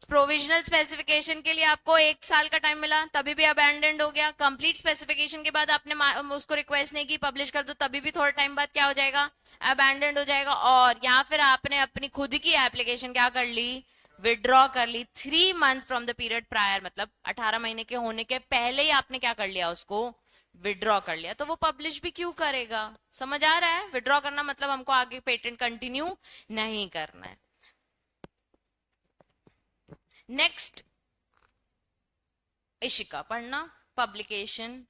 प्रोविजनल स्पेसिफिकेशन के लिए आपको 1 साल का टाइम मिला, तभी भी अबैंडन्ड हो गया। कंप्लीट स्पेसिफिकेशन के बाद आपने उसको रिक्वेस्ट नहीं की पब्लिश कर दो, तभी भी थोड़ा टाइम बाद क्या हो जाएगा, अबैंडन्ड हो जाएगा। और या फिर आपने अपनी खुद की एप्लीकेशन क्या कर ली, विड्रॉ कर ली 3 months from the period prior, मतलब 18 महीने के होने के पहले ही आपने क्या कर लिया, उसको विड्रॉ कर लिया, तो वो पब्लिश भी क्यों करेगा। समझ आ रहा है, विड्रॉ करना मतलब हमको आगे पेटेंट कंटिन्यू नहीं करना है। नेक्स्ट इशिका पढ़ना, पब्लिकेशन।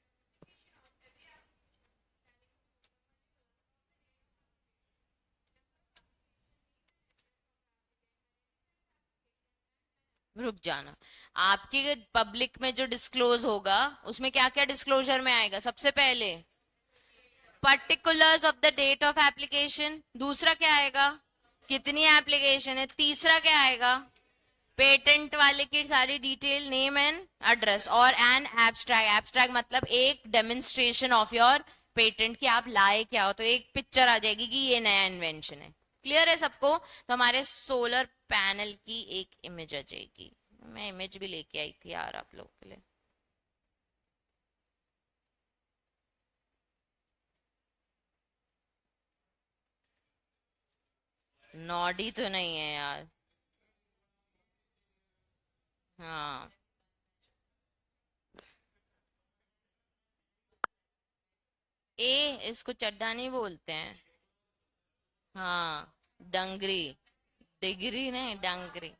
रुक जाना, आपकी पब्लिक में जो डिस्क्लोज होगा उसमें क्या क्या डिस्क्लोजर में आएगा, सबसे पहले particulars of the date of application, दूसरा क्या आएगा, कितनी एप्लीकेशन है, तीसरा क्या आएगा, पेटेंट वाले की सारी डिटेल, नेम एंड एड्रेस, और एन एब्स्ट्रैक्ट। एब्स्ट्रैक्ट मतलब एक डेमोन्स्ट्रेशन ऑफ योर पेटेंट, कि आप लाए क्या हो, तो एक पिक्चर आ जाएगी कि ये नया इन्वेंशन है। क्लियर है सबको, तो हमारे सोलर पैनल की एक इमेज आ जाएगी। मैं इमेज भी लेके आई थी यार आप लोग के लिए। नॉडी तो नहीं है यार। हाँ, इसको चड्डा नहीं बोलते हैं। हाँ, डंगरी, डिग्री नहीं, डंगरी।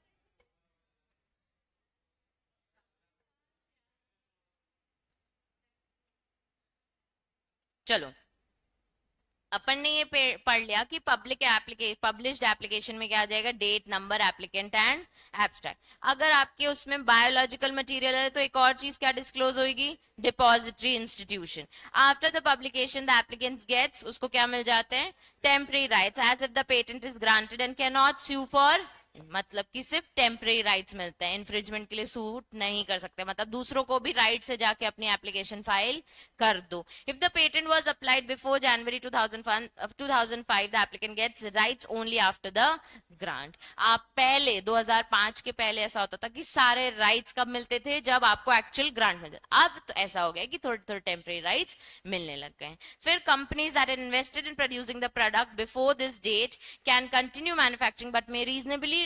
चलो, अपन ने ये पढ़ लिया कि पब्लिश्ड एप्लीकेशन में क्या आ जाएगा, date, number, applicant and abstract. अगर आपके उसमें बायोलॉजिकल मटेरियल है तो एक और चीज क्या डिस्क्लोज होगी, depository institution. After the publication the applicant gets, उसको क्या मिल जाते हैं, temporary rights as if the patent is granted and can not sue for, मतलब कि सिर्फ टेम्परेरी राइट्स मिलते हैं, इन्फ्रिंजमेंट के लिए सूट नहीं कर सकते, मतलब दूसरों को भी राइट से जाके अपनी एप्लीकेशन फाइल कर दो। If the patent was applied before January 2005 the applicant gets rights only after the grant. आप पहले 2005 के पहले ऐसा होता था कि सारे राइट्स कब मिलते थे, जब आपको एक्चुअल ग्रांट मिल जाता। अब तो ऐसा हो गया कि थोड़े थोड़े टेम्परेरी राइट्स मिलने लग गए। फिर companies that are invested in producing the product before this date can continue manufacturing but may reasonably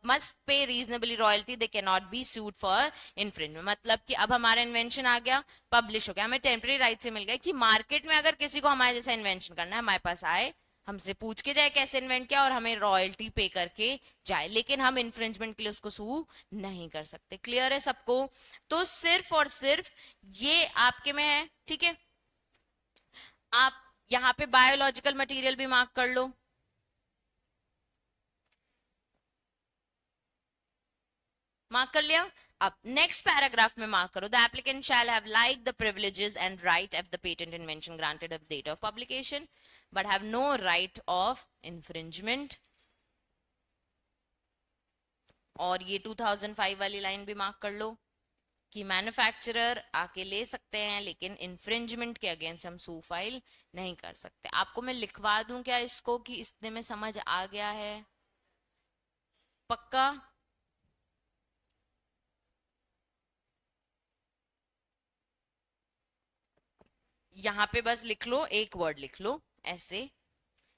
must pay reasonably royalty, they can not be sued for infringement. मतलब कि अब हमारा इन्वेंशन आ गया, पब्लिश हो गया, हमें टेम्परेरी राइट से मिल गया कि मार्केट में अगर किसी को हमारे जैसा इन्वेंशन करना है, हमारे पास आए, हमसे पूछ के जाए कैसे इन्वेंट किया और हमें रॉयल्टी पे करके जाए, लेकिन हम इन्फ्रिंजमेंट के लिए उसको सू नहीं कर सकते। क्लियर है सबको, तो सिर्फ और सिर्फ ये आपके में है, ठीक है। आप यहाँ पे बायोलॉजिकल मटेरियल भी मार्क कर लो, मार्क कर लिया। अब नेक्स्ट पैराग्राफ में मार्क करो, the applicant shall have like the privileges and right of the patent invention granted of date of publication but have no right of infringement. और ये 2005 वाली लाइन भी मार्क कर लो कि मैन्युफैक्चरर आके ले सकते हैं लेकिन इन्फ्रिंजमेंट के अगेंस्ट हम सू फाइल नहीं कर सकते। आपको मैं लिखवा दूं क्या इसको, कि इतने में समझ आ गया है, पक्का। यहां पे बस लिख लो, एक वर्ड लिख लो ऐसे,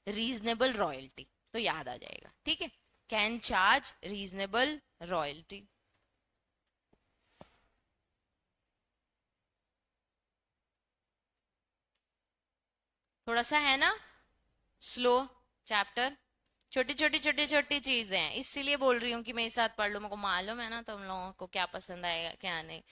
रीजनेबल रॉयल्टी, तो याद आ जाएगा, ठीक है। Can charge reasonable royalty. थोड़ा सा है ना स्लो चैप्टर, छोटी छोटी छोटी छोटी चीजें हैं, इसीलिए बोल रही हूँ कि मेरे साथ पढ़ लो, मेरे को मालूम है ना तुम लोगों को क्या पसंद आएगा क्या नहीं।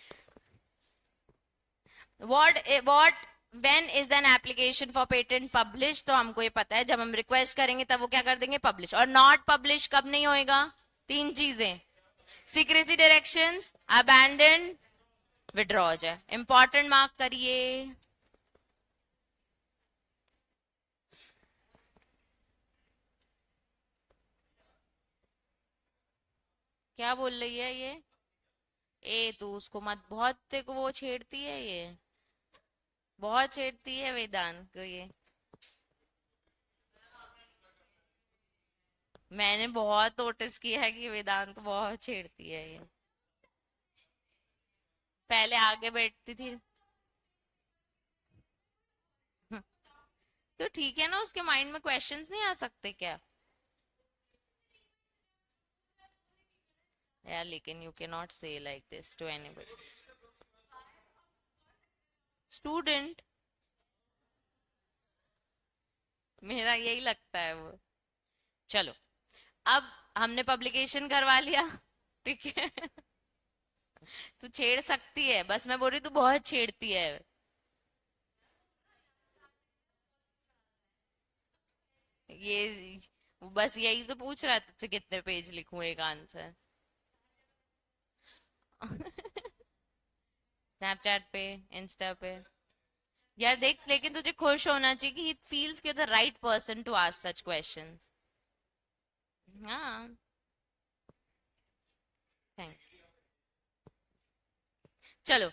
What when is an application for patent publish, तो हमको ये पता है जब हम रिक्वेस्ट करेंगे तब वो क्या कर देंगे, पब्लिश। और नॉट पब्लिश कब नहीं होएगा, 3 चीजें, सीक्रेसी डायरेक्शंस, अबैंडन, विड्रॉ हो जाए। इंपॉर्टेंट मार्क करिए। क्या बोल रही है ये, तू उसको मत, बहुत तेरे को वो छेड़ती है ये, बहुत छेड़ती है वेदांत को ये। मैंने बहुत नोटिस किया है कि वेदांत बहुत छेड़ती है ये। पहले आगे बैठती थी। तो ठीक है ना, उसके माइंड में क्वेश्चंस नहीं आ सकते क्या? यार लेकिन you can not say like this to anybody. Student, मेरा यही लगता है वो। चलो, अब हमने पब्लिकेशन करवा लिया, ठीक है। तू छेड़ सकती है, बस मैं बोल रही तू बहुत छेड़ती है। ये बस यही तो पूछ रहा है तुझसे, कितने पेज लिखूं एक आंसर। स्नैपचैट पे, इंस्टा पे। यार देख, लेकिन तुझे खुश होना चाहिए कि ही फील्स कि the right person to ask such questions. हाँ, थैंक। चलो,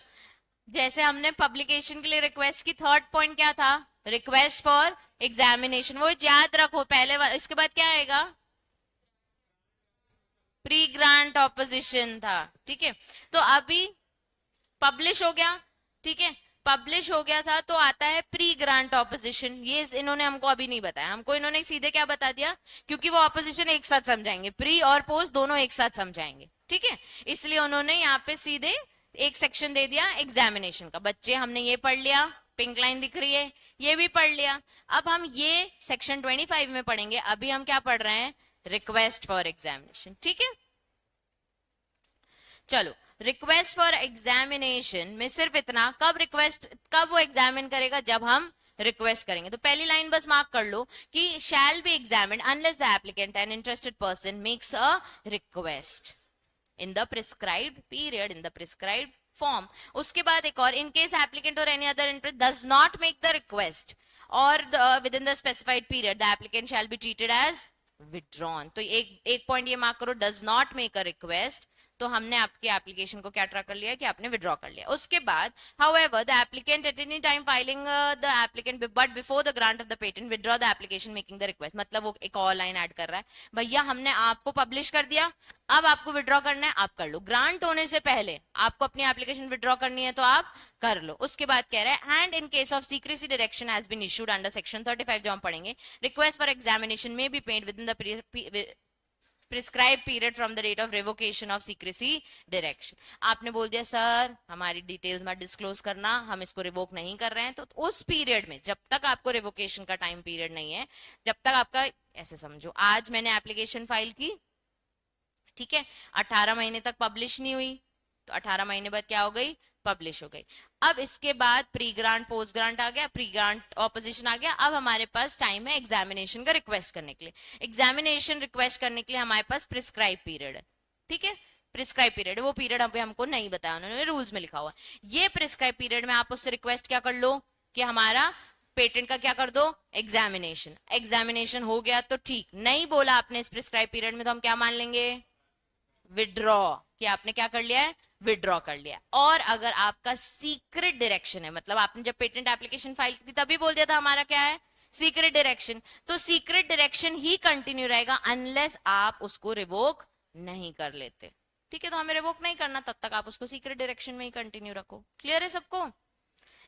जैसे हमने पब्लिकेशन के लिए रिक्वेस्ट की, थर्ड पॉइंट क्या था? Request for examination. वो याद रखो पहले इसके बाद क्या आएगा? प्री ग्रांट ऑपोजिशन था, ठीक है। तो अभी पब्लिश हो गया, ठीक है। पब्लिश हो गया था तो आता है प्री ग्रांट ऑपोजिशन। ये इन्होंने हमको अभी नहीं बताया, हमको इन्होंने सीधे क्या बता दिया, क्योंकि वो ऑपोजिशन एक साथ समझाएंगे, प्री और पोस्ट दोनों एक साथ समझाएंगे, ठीक है। इसलिए उन्होंने यहाँ पे सीधे एक सेक्शन दे दिया एग्जामिनेशन का। बच्चे हमने ये पढ़ लिया, पिंक लाइन दिख रही है, ये भी पढ़ लिया। अब हम ये सेक्शन 25 में पढ़ेंगे। अभी हम क्या पढ़ रहे हैं? रिक्वेस्ट फॉर एग्जामिनेशन, ठीक है। चलो, रिक्वेस्ट फॉर एग्जामिनेशन में सिर्फ इतना, कब वो एग्जामिन करेगा? जब हम रिक्वेस्ट करेंगे। तो पहली लाइन बस मार्क कर लो कि shall be examined unless the applicant and interested person makes a request in the prescribed period, in the prescribed form. उसके बाद एक और, इन केस एप्लीकेंट और any other interest does not make the request और within the specified period the applicant shall be treated as withdrawn. तो एक पॉइंट ये मार्क करो, does not make a request, तो हमने आपके एप्लीकेशन को क्या ट्रा कर लिया कि आपने विड्रॉ कर लिया। उसके बाद however the applicant at any time filing the applicant but before the grant of the patent withdraw the application making the request. मतलब वो एक और लाइन ऐड कर रहा है, भैया हमने आपको पब्लिश कर दिया, अब आपको विड्रॉ करना है आप कर लो। ग्रांट होने से पहले आपको अपनी एप्लीकेशन विड्रॉ करनी है तो आप कर लो। उसके बाद कह रहा है and in case of secrecy direction has been issued under section 35 जो हम पढ़ेंगे, request for examination may be paid within the prescribe period from the date of revocation of secrecy direction. आपने बोल दिया सर हमारी डिटेल्स मत डिस्क्लोज करना, हम इसको रिवोक नहीं कर रहे हैं, तो उस पीरियड में, जब तक आपको रिवोकेशन का टाइम पीरियड नहीं है, जब तक आपका, ऐसे समझो आज मैंने एप्लीकेशन फाइल की, ठीक है, 18 महीने तक पब्लिश नहीं हुई, तो 18 महीने बाद क्या हो गई? पब्लिश हो गई। अब इसके बाद प्री ग्रांट पोस्ट ग्रांट आ गया, प्री ग्रांट ऑपोजिशन आ गया। अब हमारे पास टाइम है एग्जामिनेशन का रिक्वेस्ट करने के लिए। एग्जामिनेशन रिक्वेस्ट करने के लिए हमारे पास प्रिस्क्राइब पीरियड है, ठीक है। प्रिस्क्राइब पीरियड है, वो पीरियड अभी हमको नहीं बताया, उन्होंने रूल्स में लिखा हुआ। ये प्रिस्क्राइब पीरियड में आप उससे रिक्वेस्ट क्या कर लो कि हमारा पेटेंट का क्या कर दो? एग्जामिनेशन। एग्जामिनेशन हो गया तो ठीक, नहीं बोला आपने इस प्रिस्क्राइब पीरियड में, तो हम क्या मान लेंगे? विड्रॉ, कि आपने क्या कर लिया है? विड्रॉ कर लिया। और अगर आपका सीक्रेट डायरेक्शन है, मतलब आपने जब पेटेंट एप्लीकेशन फाइल की थी तभी बोल दिया था हमारा क्या है? सीक्रेट डायरेक्शन, तो सीक्रेट डायरेक्शन ही कंटिन्यू रहेगा अनलेस आप उसको रिवोक नहीं कर लेते, ठीक है। तो हमें रिवोक नहीं करना, तब तक आप उसको सीक्रेट डायरेक्शन में ही कंटिन्यू रखो। क्लियर है सबको?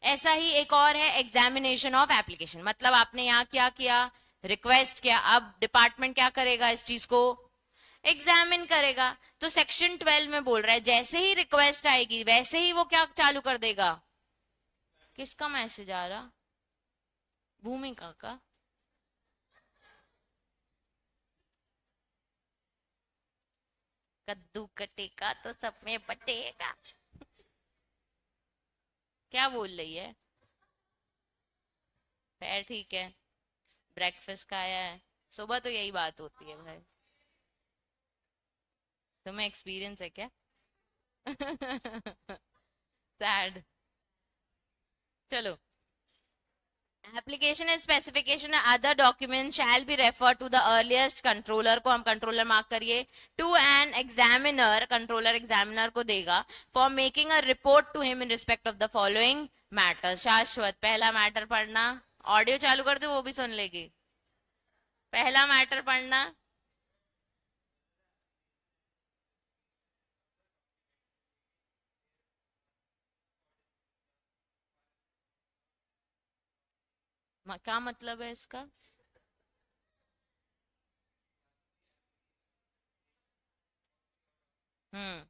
ऐसा ही एक और है एग्जामिनेशन ऑफ एप्लीकेशन। मतलब आपने यहाँ क्या किया? रिक्वेस्ट किया, अब डिपार्टमेंट क्या करेगा? इस चीज को एग्जामिन करेगा। तो सेक्शन 12 में बोल रहा है जैसे ही रिक्वेस्ट आएगी वैसे ही वो क्या चालू कर देगा? किसका मैसेज आ रहा? भूमिका का? कद्दू कटेगा तो सब में बटेगा, क्या बोल रही है? पैर ठीक है? ब्रेकफास्ट खाया है? सुबह तो यही बात होती है भाई, तुम्हें एक्सपीरियंस है क्या? सैड। चलो, application and specification other document shall be refer to the earliest, controller को हम कंट्रोलर मार्क करिए, to an examiner, controller examiner को देगा, for making a report to him in respect of the following matter. Shashwat, पहला मैटर पढ़ना, ऑडियो चालू कर दे वो भी सुन लेगी। पहला मैटर पढ़ना, क्या मतलब है इसका? हम्म।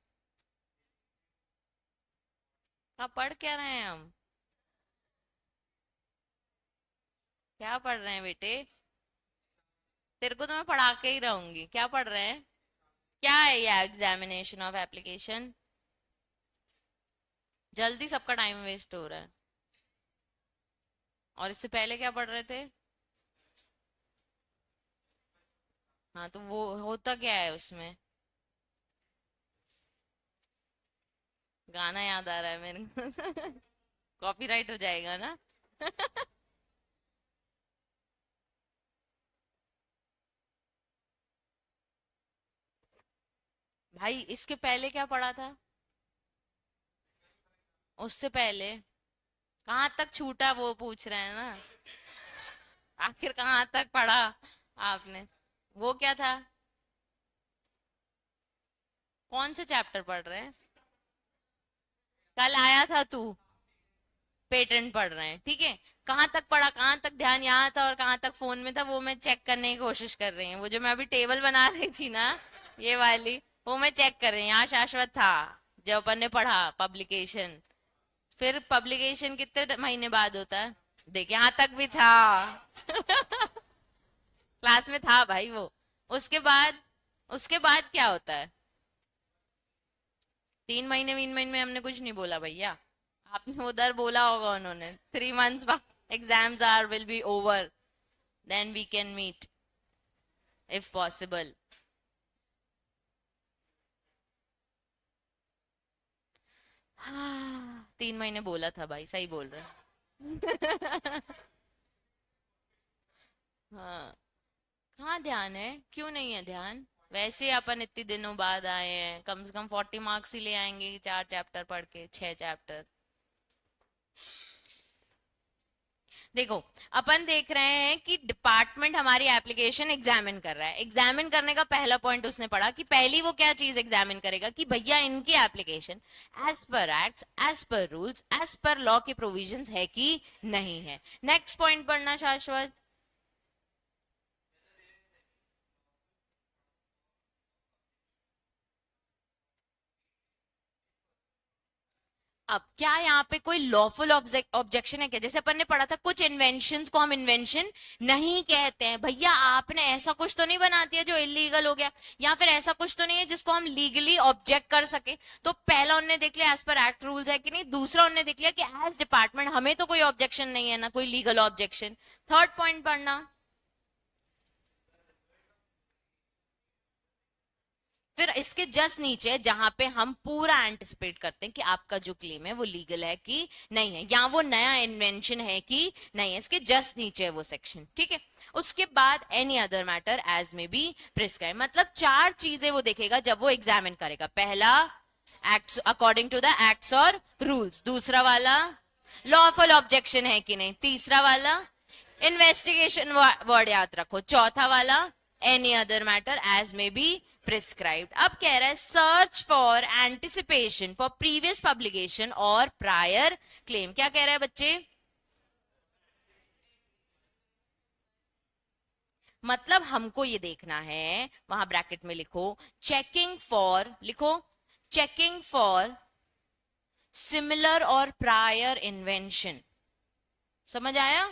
क्या पढ़ क्या रहे हैं हम? क्या पढ़ रहे हैं बेटे? तेरे को तो मैं पढ़ा के ही रहूंगी। क्या पढ़ रहे हैं? क्या है ये एग्जामिनेशन ऑफ एप्लीकेशन? जल्दी सबका टाइम वेस्ट हो रहा है। और इससे पहले क्या पढ़ रहे थे? हाँ, तो वो होता क्या है उसमें? गाना याद आ रहा है मेरे को। कॉपीराइट हो जाएगा ना? भाई इसके पहले क्या पढ़ा था? उससे पहले कहाँ तक छूटा वो पूछ रहे हैं ना। आखिर कहाँ तक पढ़ा आपने? वो क्या था? कौन से चैप्टर पढ़ रहे हैं? कल आया था तू। पेटेंट पढ़ रहे हैं, ठीक है। कहाँ तक पढ़ा, कहाँ तक ध्यान यहाँ था और कहाँ तक फोन में था, वो मैं चेक करने की कोशिश कर रही हूँ। वो जो मैं अभी टेबल बना रही थी ना, ये वाली, वो मैं चेक कर रही हूँ। यहाँ शाश्वत था जब अपन ने पढ़ा पब्लिकेशन। फिर पब्लिकेशन कितने महीने बाद होता है? देख, यहाँ तक भी था। क्लास में था भाई वो। उसके बाद क्या होता है? 3 महीने 3 महीने में हमने कुछ नहीं बोला भैया। आपने उधर बोला होगा उन्होंने 3 मंथ्स बाद exams are will be over, then we can meet if possible. हाँ, 3 महीने बोला था भाई, सही बोल रहे हैं। हाँ। कहाँ ध्यान है? क्यों नहीं है ध्यान? वैसे ही अपन इतने दिनों बाद आए हैं, कम से कम 40 मार्क्स ही ले आएंगे 4 चैप्टर पढ़ के, 6 चैप्टर। देखो, अपन देख रहे हैं कि डिपार्टमेंट हमारी एप्लीकेशन एग्जामिन कर रहा है। एग्जामिन करने का पहला पॉइंट उसने पढ़ा कि पहली वो क्या चीज एग्जामिन करेगा कि भैया इनकी application as per acts, as per rules, as per law के प्रोविजंस है कि नहीं है। नेक्स्ट पॉइंट पढ़ना शाश्वत। अब क्या यहाँ पे कोई लॉफुल ऑब्जेक्शन है क्या? जैसे अपन ने पढ़ा था कुछ इन्वेंशंस को हम इन्वेंशन नहीं कहते हैं। भैया आपने ऐसा कुछ तो नहीं बना दिया जो इलीगल हो गया, या फिर ऐसा कुछ तो नहीं है जिसको हम लीगली ऑब्जेक्ट कर सके। तो पहला उन्होंने देख लिया एज पर एक्ट रूल्स है कि नहीं, दूसरा उन्होंने देख लिया कि एज डिपार्टमेंट हमें तो कोई ऑब्जेक्शन नहीं है ना, कोई लीगल ऑब्जेक्शन। थर्ड पॉइंट पढ़ना। फिर इसके जस्ट नीचे जहां पे हम पूरा एंटिसिपेट करते हैं कि आपका जो क्लेम है वो लीगल है कि नहीं है, या वो नया इन्वेंशन है कि नहीं है, इसके जस्ट नीचे है वो सेक्शन, ठीक है। उसके बाद एनी अदर मैटर एज में बी प्रिस्क्राइब, मतलब 4 चीजें वो देखेगा जब वो एग्जामिन करेगा। पहला, acts according to the acts और रूल्स। दूसरा वाला, लॉफुल ऑब्जेक्शन है कि नहीं। तीसरा वाला, इन्वेस्टिगेशन वर्ड याद रखो। चौथा वाला, एनी अदर मैटर एज में बी प्रिस्क्राइब्ड। अब कह रहा है search for anticipation for previous publication और प्रायर क्लेम। क्या कह रहा है बच्चे? मतलब हमको ये देखना है, वहां ब्रैकेट में लिखो चेकिंग फॉर, लिखो checking for similar or prior invention. समझ आया?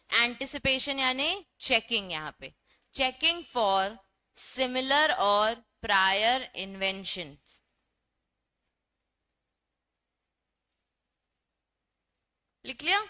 एंटिसिपेशन यानी चेकिंग, यहाँ पे checking for similar or prior invention. लिख लिया?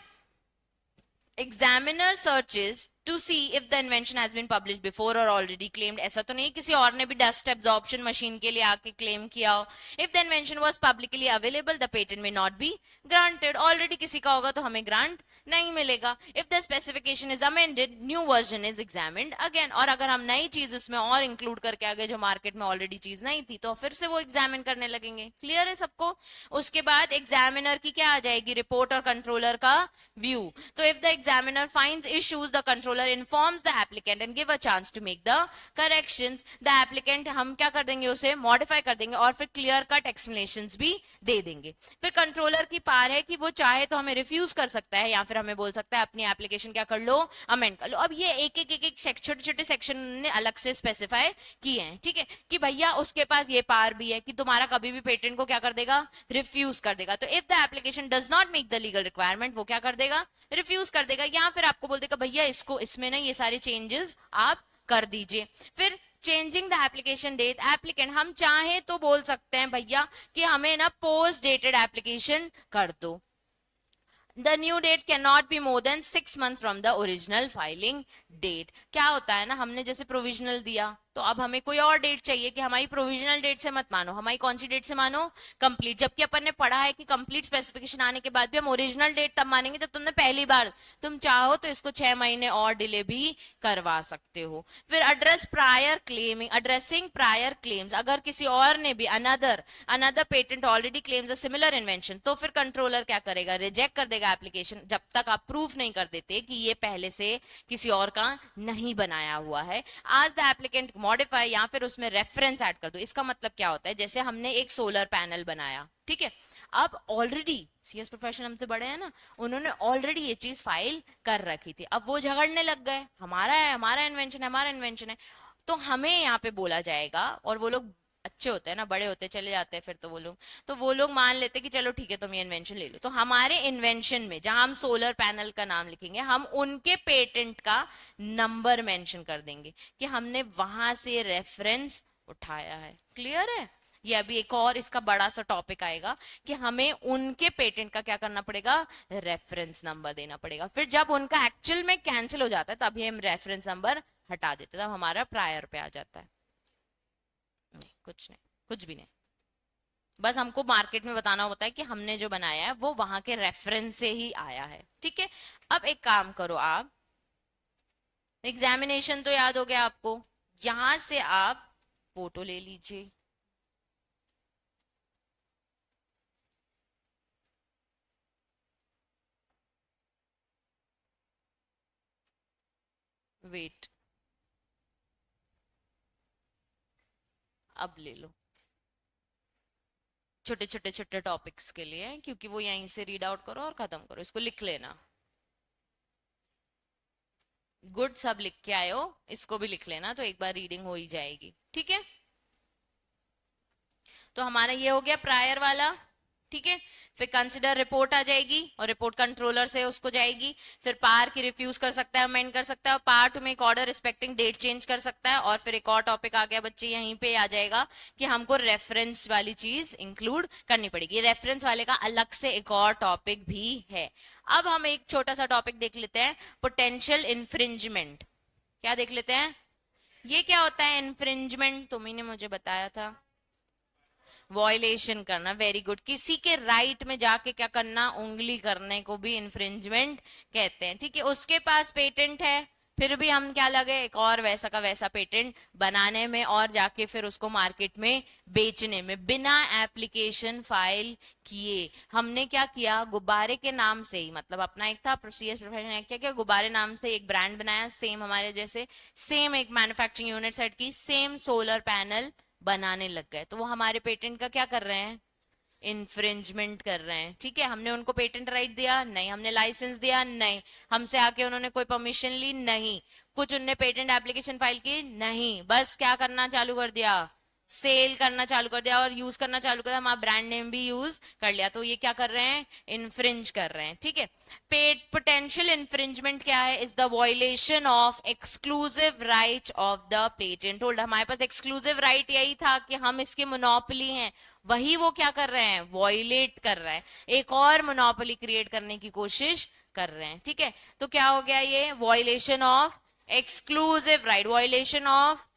Examiner searches to see if the invention has been publish before or already claimed. ऐसा तो नहीं किसी और ने भी डस्ट एब्जॉर्प्शन मशीन के लिए आके क्लेम किया हो। If the invention was publicly available the patent में नॉट बी ग्रांटेड। ऑलरेडी किसी का होगा तो हमें ग्रांट नहीं मिलेगा। If the specification is amended new version is examined again. और अगर हम नई चीज उसमें और इंक्लूड करके आगे जो मार्केट में ऑलरेडी चीज नहीं थी तो फिर से वो एग्जामिन करने लगेंगे। क्लियर है सबको? उसके बाद एग्जामिनर की क्या आ जाएगी? रिपोर्ट और कंट्रोलर का व्यू। तो if the examiner finds issues the controller controller informs the applicant and give a chance to make the corrections, the applicant हम क्या कर देंगे, उसे modify कर देंगे और फिर clear cut explanations भी दे देंगे. फिर कंट्रोलर की पार है कि वो चाहे तो हमें रिफ्यूज कर सकता है या फिर हमें बोल सकता है अपनी एप्लीकेशन क्या कर लो, अमेंड कर लो. अब ये एक छोटे छोटे सेक्शन ने अलग से स्पेसिफाई किए हैं, ठीक है, कि भैया उसके पास ये पार भी है कि तुम्हारा कभी भी पेटेंट को क्या कर देगा, रिफ्यूज कर देगा. तो if the application does not make the legal requirement, वो क्या कर देगा, रिफ्यूज कर देगा, या फिर आपको बोल देगा भैया इसको इसमें ना ये सारे चेंजेस आप कर दीजिए. फिर changing the application date, applicant हम चाहे तो बोल सकते हैं भैया कि हमें ना पोस्ट डेटेड एप्लीकेशन कर दो. The new date cannot be more than 6 months from the original filing date. क्या होता है ना, हमने जैसे प्रोविजनल दिया तो अब हमें कोई और डेट चाहिए कि हमारी प्रोविजनल डेट से मत मानो, हमारी कौन सी डेट से मानो, कंप्लीट. जबकि अपन ने पढ़ा है कि कंप्लीट स्पेसिफिकेशन आने के बाद भी हम ओरिजिनल डेट तब मानेंगे जब तुमने पहली बार, तुम चाहो तो इसको 6 महीने और डिले भी करवा सकते हो. फिर address prior claiming, addressing prior claims, अगर किसी और ने भी another patent already claims a similar invention, तो फिर कंट्रोलर क्या करेगा, रिजेक्ट कर देगा एप्लीकेशन जब तक आप प्रूफ नहीं कर देते कि ये पहले से किसी और का नहीं बनाया हुआ है. आज द एप्लीकेंट मॉडिफाई या फिर उसमें रेफरेंस ऐड कर दो. इसका मतलब क्या होता है, जैसे हमने एक सोलर पैनल बनाया, ठीक है, अब ऑलरेडी सीएस प्रोफेशनल हमसे बड़े हैं ना, उन्होंने ऑलरेडी ये चीज फाइल कर रखी थी. अब वो झगड़ने लग गए, हमारा है, हमारा इन्वेंशन है, हमारा इन्वेंशन है. तो हमें यहाँ पे बोला जाएगा, और वो लोग अच्छे होते हैं ना, बड़े होते चले जाते हैं फिर तो वो लोग मान लेते कि चलो ठीक है तुम ये इन्वेंशन ले लो. तो हमारे इन्वेंशन में जहां हम सोलर पैनल का नाम लिखेंगे, हम उनके पेटेंट का नंबर मेंशन कर देंगे कि हमने वहां से रेफरेंस उठाया है. क्लियर है? ये अभी एक और इसका बड़ा सा टॉपिक आएगा कि हमें उनके पेटेंट का क्या करना पड़ेगा, रेफरेंस नंबर देना पड़ेगा. फिर जब उनका एक्चुअल में कैंसिल हो जाता है तभी हम रेफरेंस नंबर हटा देते हैं, तब हमारा प्रायर पे आ जाता है. नहीं, कुछ नहीं, कुछ भी नहीं, बस हमको मार्केट में बताना होता है कि हमने जो बनाया है वो वहां के रेफरेंस से ही आया है. ठीक है, अब एक काम करो, आप एग्जामिनेशन तो याद हो गया आपको, यहां से आप फोटो ले लीजिए. वेट, अब ले लो, छोटे छोटे छोटे टॉपिक्स के लिए, क्योंकि वो यहीं से रीड आउट करो और खत्म करो, इसको लिख लेना. गुड, सब लिख के आए हो, इसको भी लिख लेना तो एक बार रीडिंग हो ही जाएगी. ठीक है, तो हमारा ये हो गया प्रायर वाला. ठीक है, फिर कंसिडर रिपोर्ट आ जाएगी और रिपोर्ट कंट्रोलर से उसको जाएगी. फिर पार की रिफ्यूज कर सकता है, अमेंड कर सकता है, और power to make order respecting date change कर सकता है. और फिर एक और टॉपिक आ गया बच्चे, यहीं पे आ जाएगा कि हमको रेफरेंस वाली चीज इंक्लूड करनी पड़ेगी. रेफरेंस वाले का अलग से एक और टॉपिक भी है. अब हम एक छोटा सा टॉपिक देख लेते हैं, पोटेंशियल इन्फ्रिंजमेंट. क्या देख लेते हैं, ये क्या होता है इन्फ्रिंजमेंट, तुम्ही ने मुझे बताया था, वॉयलेशन करना. वेरी गुड, किसी के राइट में जाके क्या करना, उंगली करने को भी इन्फ्रिंजमेंट कहते हैं. ठीक है, उसके पास पेटेंट है, फिर भी हम क्या लगे, एक और वैसा का वैसा पेटेंट बनाने में और जाके फिर उसको मार्केट में बेचने में, बिना एप्लीकेशन फाइल किए. हमने क्या किया, गुब्बारे के नाम से ही, मतलब अपना एक था सीएस प्रोफेशनल क्या किया, गुब्बारे नाम से एक ब्रांड बनाया, सेम हमारे जैसे, सेम एक मैन्युफैक्चरिंग यूनिट सेट की, सेम सोलर पैनल बनाने लग गए. तो वो हमारे पेटेंट का क्या कर रहे हैं, इन्फ्रिंजमेंट कर रहे हैं. ठीक है, हमने उनको पेटेंट राइट दिया नहीं, हमने लाइसेंस दिया नहीं, हमसे आके उन्होंने कोई परमिशन ली नहीं, कुछ उनने पेटेंट एप्लीकेशन फाइल की नहीं, बस क्या करना चालू कर दिया, सेल करना चालू कर दिया और यूज करना चालू कर दिया, हमारा ब्रांड नेम भी यूज कर लिया. तो ये क्या कर रहे हैं, इन्फ्रिंज कर रहे हैं. ठीक है, पोटेंशियल इन्फ्रिंजमेंट क्या है, is the violation of exclusive right of the patent holder. हमारे पास एक्सक्लूसिव राइट यही था कि हम इसके मोनोपोली हैं, वही वो क्या कर रहे हैं, वॉयलेट कर रहा है, एक और मोनोपोली क्रिएट करने की कोशिश कर रहे हैं. ठीक है, तो क्या हो गया ये, violation of exclusive right, violation of.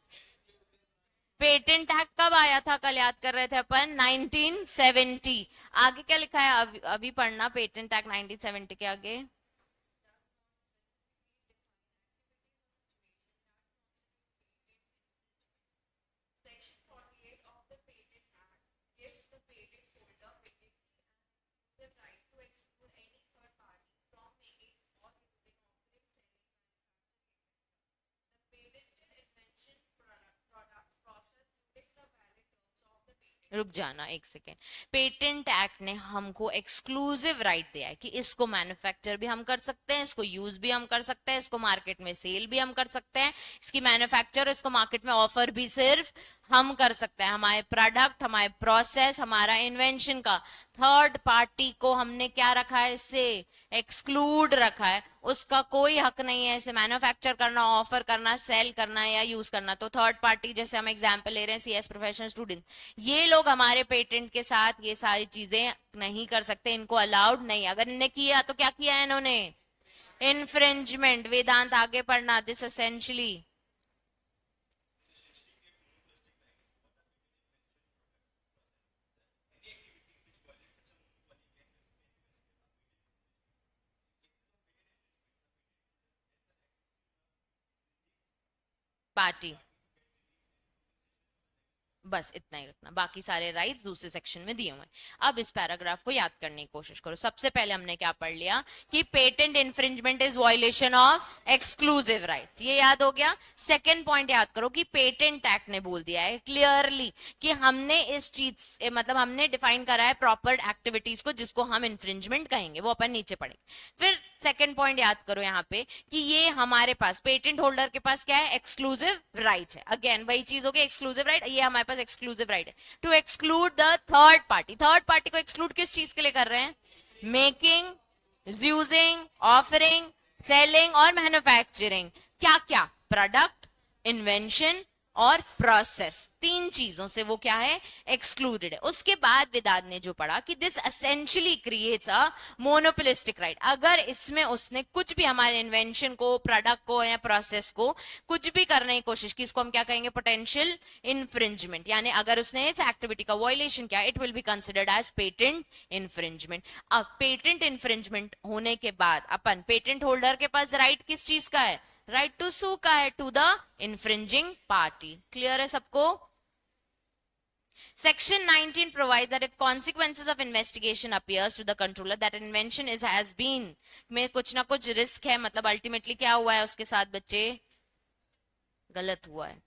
Patent act कब आया था, कल याद कर रहे थे अपन, 1970. आगे क्या लिखा है, अभी पढ़ना, पेटेंट एक्ट 1970 के आगे, रुक जाना एक सेकेंड। पेटेंट एक्ट ने हमको एक्सक्लूसिव राइट दिया है कि इसको मैन्युफैक्चर भी हम कर सकते हैं, इसको यूज भी हम कर सकते हैं, इसको मार्केट में सेल भी हम कर सकते हैं, इसकी मैन्युफैक्चर, इसको मार्केट में ऑफर भी सिर्फ हम कर सकते हैं। हमारे प्रोडक्ट, हमारे प्रोसेस, हमारा इन्वेंशन का थर्ड पार्टी को हमने क्या रखा है, इससे एक्सक्लूड रखा है। उसका कोई हक नहीं है इसे मैन्युफैक्चर करना, ऑफर करना, सेल करना या यूज करना। तो थर्ड पार्टी, जैसे हम एग्जांपल ले रहे हैं सीएस प्रोफेशनल स्टूडेंट, ये लोग हमारे पेटेंट के साथ ये सारी चीजें नहीं कर सकते, इनको अलाउड नहीं। अगर इन्होंने किया तो क्या किया है इन्होंने, इन्फ्रिंजमेंट। वेदांत आगे पढ़ना, दिस एसेंशियली पार्टी, बस इतना ही रखना, बाकी सारे राइट्स दूसरे सेक्शन में दिए हुए हैं। अब इस पैराग्राफ को याद करने की कोशिश करो। सबसे पहले हमने क्या पढ़ लिया कि patent infringement is violation of exclusive right, ये याद हो गया। सेकंड पॉइंट याद करो कि पेटेंट एक्ट ने बोल दिया है क्लियरली कि हमने इस चीज मतलब हमने डिफाइन करा है प्रॉपर एक्टिविटीज को जिसको हम इन्फ्रिंजमेंट कहेंगे, वो अपन नीचे पढ़ेंगे। फिर सेकंड पॉइंट याद करो यहाँ पे कि ये हमारे पास पेटेंट होल्डर के पास क्या है, एक्सक्लूसिव राइट है। अगेन वही चीज हो गई, एक्सक्लूसिव राइट, ये हमारे पास एक्सक्लूसिव राइट है to exclude the third party. Third party को एक्सक्लूड किस चीज के लिए कर रहे हैं, making, using, offering, selling or manufacturing. क्या क्या, प्रोडक्ट, इन्वेंशन और प्रोसेस, तीन चीजों से वो क्या है, एक्सक्लूडेड है। उसके बाद वेदांत ने जो पढ़ा कि this essentially creates a monopolistic right. अगर इसमें उसने कुछ भी हमारे इन्वेंशन को, प्रोडक्ट को या प्रोसेस को कुछ भी करने की कोशिश की, इसको हम क्या कहेंगे, पोटेंशियल इन्फ्रिंजमेंट। यानी अगर उसने इस एक्टिविटी का वायलेशन किया, it will be considered as patent infringement. अब पेटेंट इन्फ्रिंजमेंट होने के बाद अपन पेटेंट होल्डर के पास राइट किस चीज का है, राइट टू सू का है to the infringing party. Clear है सबको? Section 19 provides that if consequences of investigation appears to the controller that invention is has been में कुछ ना कुछ रिस्क है, मतलब अल्टीमेटली क्या हुआ है उसके साथ बच्चे, गलत हुआ है।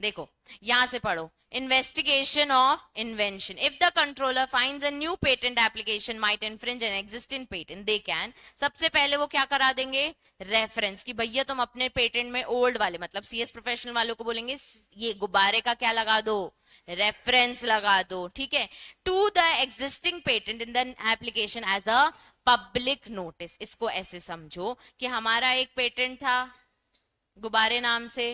देखो यहां से पढ़ो, investigation of invention. If the controller finds a new patent application might infringe an existing patent, they can, सबसे पहले वो क्या करा देंगे, रेफरेंस, कि भैया तुम अपने पेटेंट में ओल्ड वाले, मतलब सीएस प्रोफेशनल वालों को बोलेंगे ये गुब्बारे का क्या लगा दो, रेफरेंस लगा दो, ठीक है, to the existing patent in the application as a public notice. इसको ऐसे समझो कि हमारा एक पेटेंट था गुब्बारे नाम से,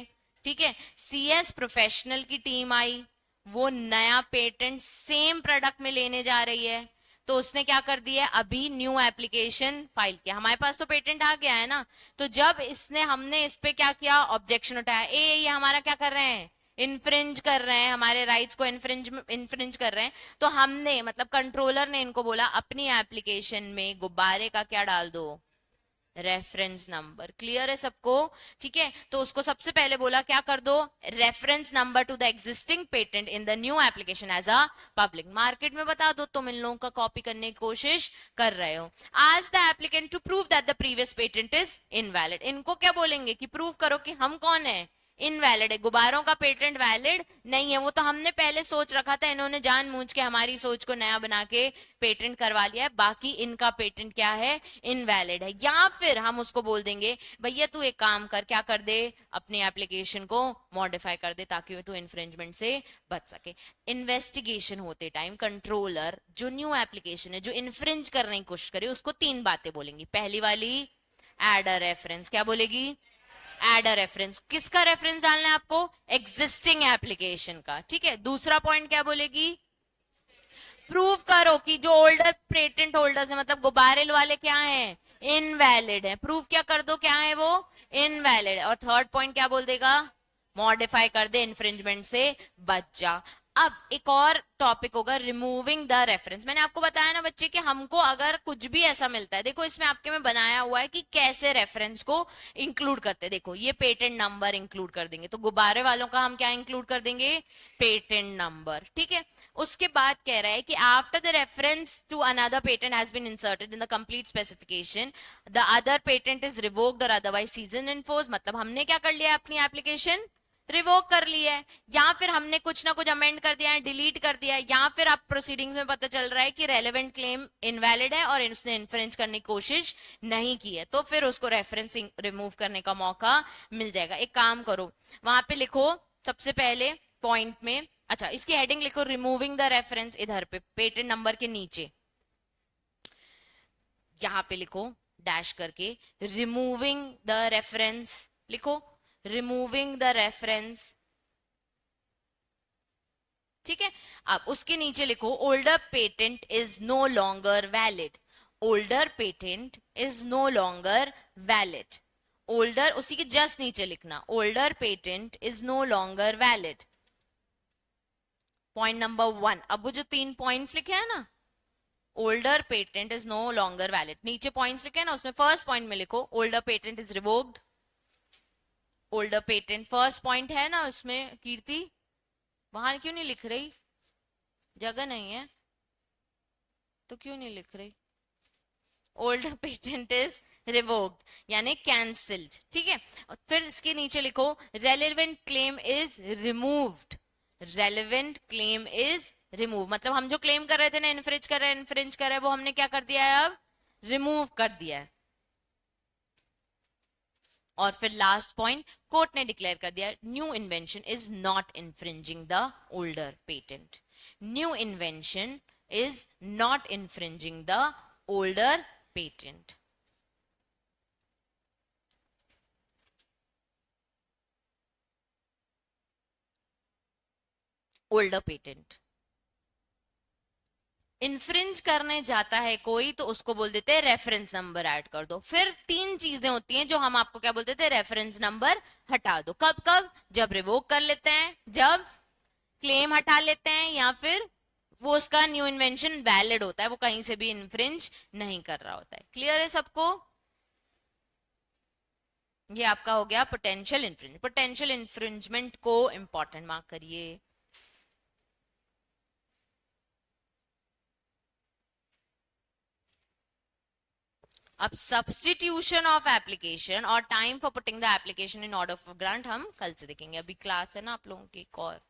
ठीक है, सीएस प्रोफेशनल की टीम आई, वो नया पेटेंट सेम प्रोडक्ट में लेने जा रही है, तो उसने क्या कर दिया, अभी न्यू एप्लीकेशन फाइल किया। हमारे पास तो पेटेंट आ गया है ना, तो जब इसने हमने इस पे क्या किया, ऑब्जेक्शन उठाया, ये हमारा क्या कर रहे हैं, इन्फ्रिंज कर रहे हैं, हमारे राइट्स को इन्फ्रिंज कर रहे हैं, तो हमने मतलब कंट्रोलर ने इनको बोला अपनी एप्लीकेशन में गुब्बारे का क्या डाल दो, रेफरेंस नंबर। क्लियर है सबको? ठीक है, तो उसको सबसे पहले बोला क्या कर दो, reference number to the existing patent in the new application as a public. Market में बता दो तुम इन लोगों का कॉपी करने की कोशिश कर रहे हो। Ask the applicant to prove that the previous patent is invalid. इनको क्या बोलेंगे कि प्रूव करो कि हम कौन है, इनवैलिड है, गुब्बारों का पेटेंट वैलिड नहीं है। वो तो हमने पहले सोच रखा था, इन्होंने जानबूझ के हमारी सोच को नया बना के पेटेंट करवा लिया है, बाकी इनका पेटेंट क्या है, इनवैलिड है। या फिर हम उसको बोल देंगे भैया तू एक काम कर, क्या कर दे, अपनी एप्लीकेशन को मॉडिफाई कर दे ताकि तू इन्फ्रिंजमेंट से बच सके। इन्वेस्टिगेशन होते टाइम कंट्रोलर जो न्यू एप्लीकेशन है जो इन्फ्रिंज करने की कोशिश करे उसको तीन बातें बोलेंगी। पहली वाली, एड अ रेफरेंस। क्या बोलेगी, एड अ रेफरेंस। किसका रेफरेंस डालना है आपको, एग्जिस्टिंग एप्लीकेशन का, ठीक है। दूसरा पॉइंट क्या बोलेगी, प्रूव करो कि जो ओल्डर पेटेंट होल्डर्स है, मतलब गुब्बारे वाले क्या है, इनवैलिड है। प्रूव क्या कर दो, क्या है वो, इनवैलिड है। और थर्ड पॉइंट क्या बोल देगा, मॉडिफाई कर दे, इन्फ्रिंजमेंट से बच जा। अब एक और टॉपिक होगा रिमूविंग द रेफरेंस। मैंने आपको बताया ना बच्चे कि हमको अगर कुछ भी ऐसा मिलता है, देखो इसमें आपके में बनाया हुआ है कि कैसे रेफरेंस को इंक्लूड करते हैं। देखो ये पेटेंट नंबर इंक्लूड कर देंगे, तो गुब्बारे वालों का हम क्या इंक्लूड कर देंगे, पेटेंट नंबर, ठीक है। उसके बाद कह रहा है कि after the reference to another patent has been inserted in the complete specification the other patent is revoked or otherwise ceasing in force. मतलब हमने क्या कर लिया अपनी एप्लीकेशन, रिवोक कर लिया है, या फिर हमने कुछ ना कुछ अमेंड कर दिया है, डिलीट कर दिया है, या फिर आप प्रोसीडिंग्स में पता चल रहा है कि रेलेवेंट क्लेम इनवैलिड है और उसने इन्फ्रिंज करने की कोशिश नहीं की है, तो फिर उसको रेफरेंस रिमूव करने का मौका मिल जाएगा। एक काम करो, वहां पे लिखो सबसे पहले पॉइंट में, अच्छा इसकी हेडिंग लिखो रिमूविंग द रेफरेंस, इधर पे पेटेंट नंबर के नीचे यहां पे लिखो डैश करके रिमूविंग द रेफरेंस, लिखो रिमूविंग द रेफरेंस, ठीक है। अब उसके नीचे लिखो older patent is no longer valid, older patent is no longer valid, older उसी के जस्ट नीचे लिखना older patent is no longer valid. Point number 1, अब वो जो 3 पॉइंट्स लिखे हैं ना, older patent is no longer valid, नीचे पॉइंट्स लिखे हैं ना, उसमें फर्स्ट पॉइंट में लिखो older patent is revoked, older patent first point है ना उसमें, कीर्ति वहां क्यों नहीं लिख रही, जगह नहीं है तो क्यों नहीं लिख रही, ओल्डर पेटेंट इज रिवोक्ड यानी कैंसिल्ड, ठीक है। फिर इसके नीचे लिखो relevant claim is removed, relevant claim is remove, मतलब हम जो क्लेम कर रहे थे ना इन्फ्रिंज कर रहे हैं, इन्फ्रिंज कर रहे हैं, वो हमने क्या कर दिया है अब रिमूव कर दिया है। और फिर लास्ट पॉइंट कोर्ट ने डिक्लेयर कर दिया new invention is not infringing the older patent, new invention is not infringing the older patent. Older patent infringe करने जाता है कोई तो उसको बोल देते हैं रेफरेंस नंबर ऐड कर दो। फिर 3 चीजें होती हैं जो हम आपको क्या बोलते थे, रेफरेंस नंबर हटा दो। कब कब, जब रिवोक कर लेते हैं, जब क्लेम हटा लेते हैं, या फिर वो उसका न्यू इन्वेंशन वैलिड होता है, वो कहीं से भी इन्फ्रिंज नहीं कर रहा होता है। क्लियर है सबको? ये आपका हो गया पोटेंशियल इन्फ्रिंज, पोटेंशियल इन्फ्रिंजमेंट को इंपॉर्टेंट मार्क करिए। अब सब्सटीट्यूशन ऑफ एप्लीकेशन और time for putting the application in order for grant हम कल से देखेंगे, अभी क्लास है ना आप लोगों की एक और।